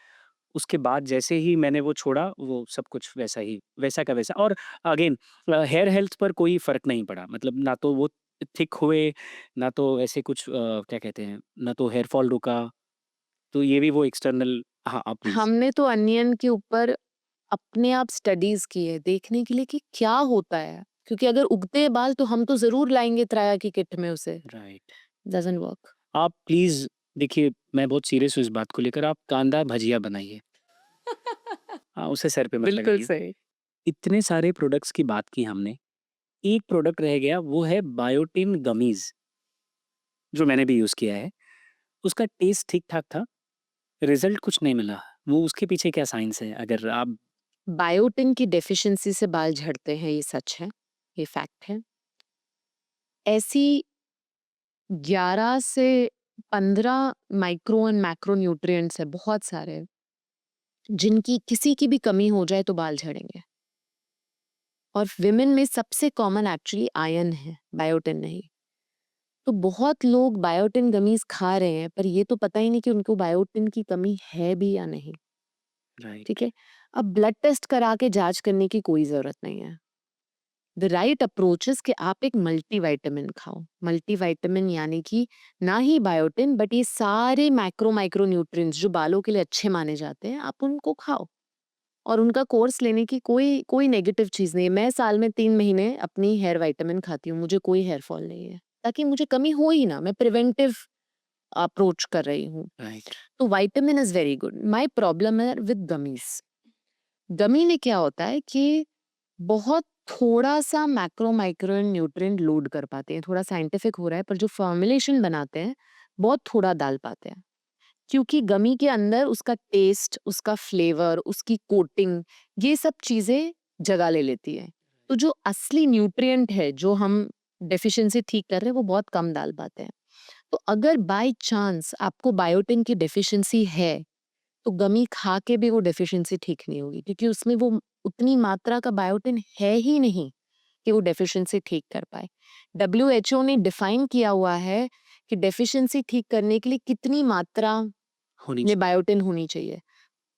उसके बाद जैसे ही मैंने वो छोड़ा, वो सब कुछ वैसा ही वैसा का वैसा और अगेन हेयर हेल्थ पर कोई फ़र्क नहीं पड़ा। मतलब ना तो वो थिक हुए, ना तो ऐसे कुछ क्या कहते हैं, ना तो हेयर फॉल रुका। तो ये भी वो एक्सटर्नल। हाँ, आप प्लीज़। हमने तो अनियन के ऊपर अपने आप स्टडीज़ की है, देखने के लिए कि क्या होता है, क्योंकि अगर उगते हैं बाल तो हम तो ज़रूर लाएँगे त्राया की किट में उसे, राइट। Doesn't work. आप प्लीज़ देखिए, मैं बहुत सीरियस हूँ इस बात को लेकर, आप कांदा भजिया बनाइए। हाँ, उसे सर पे मत बिल्कुल लगाइए। सही। इतने सारे प्रोडक्ट्स की बात की हमने, एक प्रोडक्ट रह गया, वो है बायोटिन गमीज़, जो मैंने भी यूज़ किया है। उसका टेस्ट ठीक-ठाक था, रिज़ल्ट कुछ नहीं मिला। वो उसके पीछे क्या साइंस है? अगर आप बायोटिन की डेफिशिएंसी से बाल झड़ते हैं, ये सच है, ये फैक्ट है। ऐसी 11 से 15 माइक्रो एंड मैक्रो न्यूट्रिएंट्स है, बहुत सारे, जिनकी किसी की भी कमी हो जाए तो बाल झड़ेंगे। और विमेन में सबसे कॉमन एक्चुअली आयरन है, बायोटिन नहीं। तो बहुत लोग बायोटिन गमीज खा रहे हैं, पर ये तो पता ही नहीं कि उनको बायोटिन की कमी है भी या नहीं। ठीक राइट, है, अब ब्लड टेस्ट करा के जांच करने की कोई जरूरत नहीं है। द राइट अप्रोच इज कि आप एक मल्टीविटामिन खाओ। मल्टीविटामिन यानी कि ना ही बायोटिन बट ये सारे मैक्रो माइक्रो न्यूट्रिएंट्स जो बालों के लिए अच्छे माने जाते हैं, आप उनको खाओ। और उनका कोर्स लेने की कोई कोई नेगेटिव चीज नहीं है। मैं साल में 3 महीने अपनी हेयर विटामिन खाती हूँ, मुझे कोई हेयर फॉल नहीं है, ताकि मुझे कमी हो ही ना। मैं प्रिवेंटिव अप्रोच कर रही हूँ। राइट। तो vitamin is very good. My problem है विद गमीज। गमी में क्या होता है कि बहुत थोड़ा सा मैक्रो माइक्रो न्यूट्रिएंट लोड कर पाते हैं। थोड़ा साइंटिफिक हो रहा है, पर जो फॉर्मुलेशन बनाते हैं बहुत थोड़ा डाल पाते हैं, क्योंकि गमी के अंदर उसका टेस्ट, उसका फ्लेवर, उसकी कोटिंग, ये सब चीजें जगह ले लेती है। तो जो असली न्यूट्रिएंट है जो हम डेफिशिएंसी ठीक कर रहे हैं, वो बहुत कम डाल पाते हैं। तो अगर बाय चांस आपको बायोटिन की डेफिशिएंसी है, तो गमी खा के भी वो डेफिशिएंसी ठीक नहीं होगी, क्योंकि उसमें वो उतनी मात्रा का बायोटिन है ही नहीं कि वो डेफिशिएंसी ठीक कर पाए। WHO ने डिफाइन किया हुआ है कि डेफिशिएंसी ठीक करने के लिए कितनी मात्रा होनी में चाहिए। बायोटिन होनी चाहिए,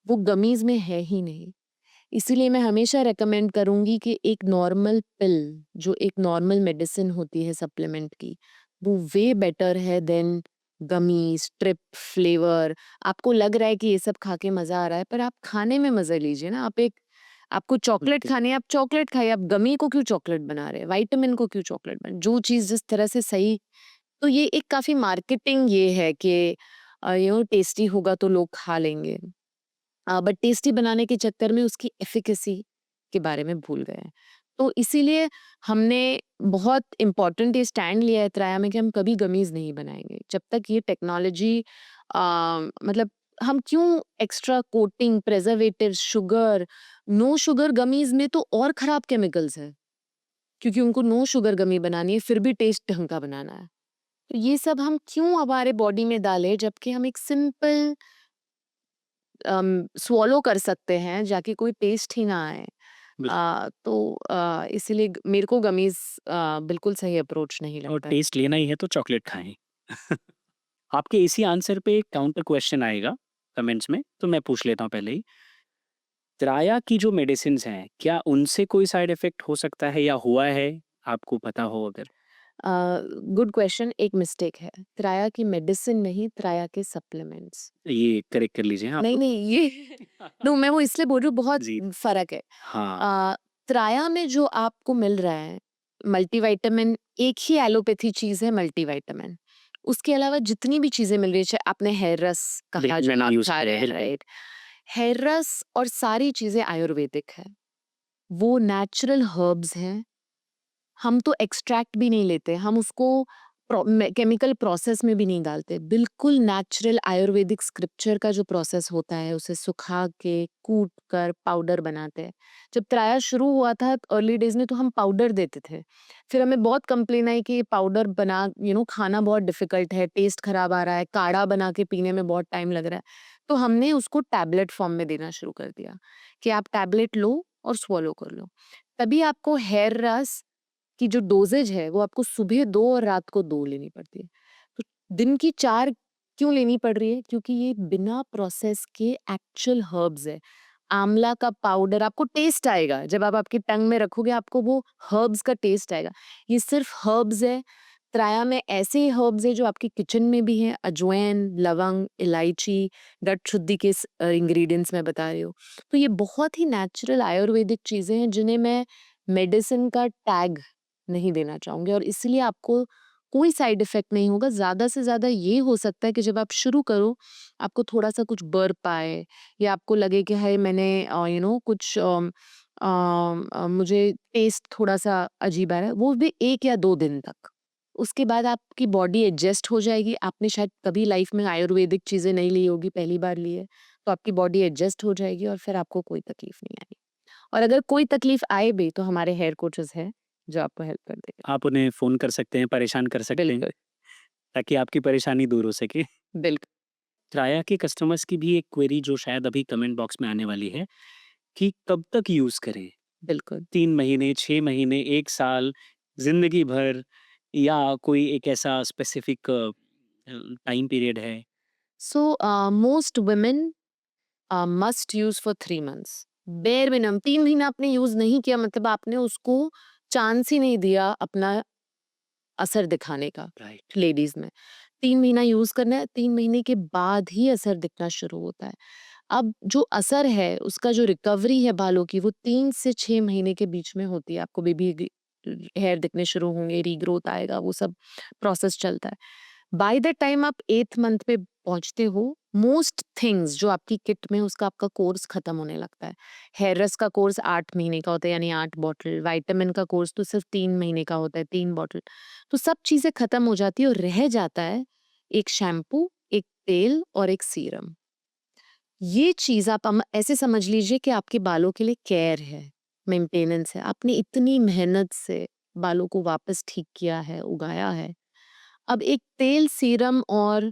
वो गमीज में है ही नहीं। इसीलिए मैं हमेशा रेकमेंड करूंगी कि एक नॉर्मल पिल, जो एक नॉर्मल मेडिसिन होती है सप्लीमेंट की, वो वे बेटर है देन गमीज, ट्रिप, फ्लेवर। आपको लग रहा है कि ये सब खा के मजा आ रहा है, पर आप खाने में मजा लीजिए ना। आपको चॉकलेट बिल्कुल। खानी है, आप चॉकलेट खाइए। आप गमी को क्यों चॉकलेट बना रहे हैं? विटामिन को क्यों चॉकलेट बना? जो चीज जिस तरह से सही। तो ये एक काफी मार्केटिंग ये है कि टेस्टी होगा तो लोग खा लेंगे, बट टेस्टी बनाने के चक्कर में उसकी एफिकेसी के बारे में भूल गए हैं। तो इसीलिए हमने बहुत इम्पोर्टेंट ये स्टैंड लिया है त्राया में कि हम कभी गमीज नहीं बनाएंगे जब तक ये टेक्नोलॉजी, मतलब हम क्यों extra coating, preservative, sugar, no sugar gummies में तो और खराब केमिकल्स है, क्योंकि उनको नो शुगर गमी बनानी है, फिर भी टेस्ट ढंग का बनाना है। तो ये सब हम क्यों हमारे बॉडी में डालें, जबकि हम एक सिंपल स्वॉलो कर सकते हैं, जाके कोई टेस्ट ही ना आए। बिल्कुल। तो इसीलिए मेरे को गमीज बिल्कुल सही अप्रोच नहीं और लगता है। टेस्ट लेना ही है तो चॉकलेट खाएँ। आपके इसी आंसर पे एक काउंटर क्वेश्चन आएगा कमेंट्स में, तो मैं पूछ लेता हूँ पहले ही। त्राया की जो मेडिसिन्स हैं, क्या उनसे कोई साइड इफ़ेक्ट हो सकता है या हुआ है? आपको पता हो अगर? Good question. एक मिस्टेक है, त्राया की मेडिसिन नहीं, त्राया के सप्लीमेंट्स। ये करेक्ट कर लीजिए आप नहीं लोग। नहीं, ये नो, मैं वो इसलिए बोल रही हूँ, बहुत जी, फर्क है। हाँ, त्राया में जो आपको मिल रहा है मल्टीविटामिन, एक ही एलोपैथी चीज है मल्टीविटामिन। उसके अलावा जितनी भी चीजें मिल रही है, चाहे आपने हेयर रस कहा देखिए जो मैंने आप यूज़ खा किया रहे है, हैं, बिल्कुल। राइट? हेयर रस और सारी चीजें आयुर्वेदिक है, वो नेचुरल हर्ब्स हैं। हम तो एक्सट्रैक्ट भी नहीं लेते, हम उसको केमिकल प्रोसेस में भी नहीं डालते। बिल्कुल नेचुरल आयुर्वेदिक स्क्रिप्चर का जो प्रोसेस होता है, उसे सुखा के कूट कर पाउडर बनाते हैं। जब त्राया शुरू हुआ था अर्ली डेज में, तो हम पाउडर देते थे। फिर हमें बहुत कंप्लेन आई कि ये पाउडर बना खाना बहुत डिफिकल्ट है, टेस्ट खराब आ रहा है, काढ़ा बना के पीने में बहुत टाइम लग रहा है। तो हमने उसको टैबलेट फॉर्म में देना शुरू कर दिया कि आप टैबलेट लो और स्वॉलो कर लो। तभी आपको हेयर रस की जो डोज़ेज है, वो आपको सुबह 2 और रात को 2 लेनी पड़ती है। तो दिन की 4 क्यों लेनी पड़ रही है? क्योंकि ये बिना प्रोसेस के एक्चुअल हर्ब्स है। आंवला का पाउडर आपको टेस्ट आएगा, जब आप आपकी टंग में रखोगे आपको वो हर्ब्स का टेस्ट आएगा। ये सिर्फ हर्ब्स है। त्राया में ऐसे हर्ब्स है जो आपकी किचन में भी हैं, अजवाइन, लवंग, इलायची, दट शुद्धि के इंग्रेडिएंट्स मैं बता रही हूँ। तो ये बहुत ही नेचुरल आयुर्वेदिक चीज़ें हैं, जिन्हें मैं मेडिसिन का टैग नहीं देना चाहूँगी, और इसलिए आपको कोई साइड इफ़ेक्ट नहीं होगा। ज़्यादा से ज़्यादा ये हो सकता है कि जब आप शुरू करो, आपको थोड़ा-सा कुछ बर्प आए, या आपको लगे कि हाय मैंने कुछ मुझे टेस्ट थोड़ा-सा अजीब आ रहा है, वो भी 1 या 2 दिन तक। उसके बाद आपकी बॉडी एडजस्ट हो जाएगी। आपने शायद कभी लाइफ में आयुर्वेदिक चीज़ें नहीं ली होगी, पहली बार ली है, तो आपकी बॉडी एडजस्ट हो जाएगी और फिर आपको कोई तकलीफ नहीं आएगी। और अगर कोई तकलीफ आए भी तो हमारे हेयर कोचेज़ हैं, जो आपको हेल्प कर देगा। आप उन्हें फ़ोन कर सकते हैं, परेशान कर सकते हैं, बिल्कुल, ताकि आपकी परेशानी दूर हो सके। बिल्कुल, राया के कस्टमर्स की भी एक क्वेरी जो शायद अभी कमेंट बॉक्स में आने वाली है कि कब तक यूज़ करें? बिल्कुल। 3 महीने, 6 महीने, 1 साल, ज़िंदगी भर, या कोई एक ऐसा स्पेसिफ़िक टाइम पीरियड है? So most women must use for 3 months. Bare minimum 3 महीना आपने यूज़ नहीं किया मतलब आपने उसको चांस ही नहीं दिया अपना असर दिखाने का राइट। लेडीज़ में। 3 महीना यूज़ करना है, 3 महीने के बाद ही असर दिखना शुरू होता है। अब जो असर है, उसका जो रिकवरी है बालों की, वो 3 से 6 महीने के बीच में होती है। आपको बेबी हेयर दिखने शुरू होंगे, रीग्रोथ आएगा, वो सब प्रोसेस चलता है। बाय द टाइम आप 8th मंथ पे पहुँचते हो, मोस्ट थिंग्स जो आपकी किट में उसका आपका कोर्स खत्म होने लगता है। हेयर रस का कोर्स 8 महीने का होता है यानी 8 बॉटल, विटामिन का कोर्स तो सिर्फ 3 महीने का होता है, 3 बॉटल। तो सब चीज़ें खत्म हो जाती है और रह जाता है एक शैम्पू, एक तेल और एक सीरम। ये चीज़ आप ऐसे समझ लीजिए कि आपके बालों के लिए केयर है, मेंटेनेंस है। आपने इतनी मेहनत से बालों को वापस ठीक किया है, उगाया है। अब एक तेल, सीरम और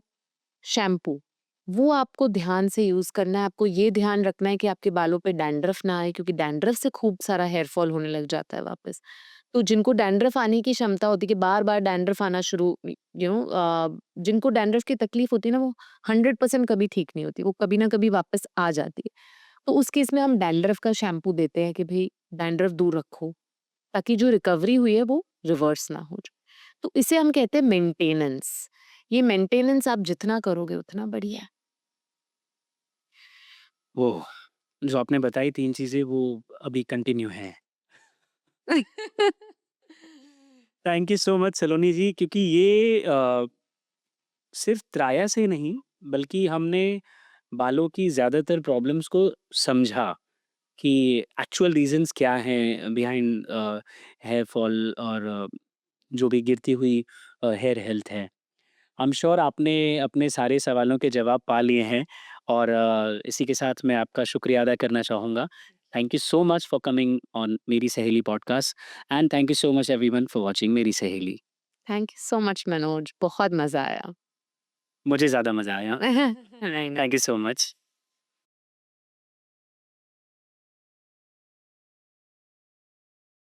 शैम्पू, वो आपको ध्यान से यूज़ करना है। आपको ये ध्यान रखना है कि आपके बालों पे डैंड्रफ ना आए क्योंकि डैंड्रफ से खूब सारा हेयर फॉल होने लग जाता है वापस। तो जिनको डैंड्रफ आने की क्षमता होती है कि बार-बार डैंड्रफ आना शुरू जिनको डैंड्रफ की तकलीफ होती है ना वो 100% कभी ठीक नहीं होती, वो कभी ना कभी वापस आ जाती है। तो उस केस में हम डैंड्रफ का शैम्पू देते हैं कि भई डैंड्रफ दूर रखो, ताकि जो रिकवरी हुई है वो रिवर्स ना हो जाए। तो इसे हम कहते हैं मेंटेनेंस। ये मेंटेनेंस आप जितना करोगे उतना बढ़िया है। वो जो आपने बताई 3 चीज़ें वो अभी कंटिन्यू हैं। थैंक यू सो मच सलोनी जी, क्योंकि ये सिर्फ़ त्राया से नहीं, बल्कि हमने बालों की ज़्यादातर प्रॉब्लम्स को समझा कि एक्चुअल रीज़न्स क्या हैं बिहाइंड हेयर फॉल और जो भी गिरती हुई हेयर हेल्थ है। आई एम श्योर आपने अपने सारे सवालों के जवाब पा लिए हैं, और इसी के साथ मैं आपका शुक्रिया अदा करना चाहूँगा। Thank you so much for coming on मेरी सहेली podcast, and thank you so much everyone for watching मेरी सहेली। Thank you so much Manoj, बहुत मज़ा आया। मुझे ज़्यादा मज़ा आया। नहीं, नहीं। Thank you so much.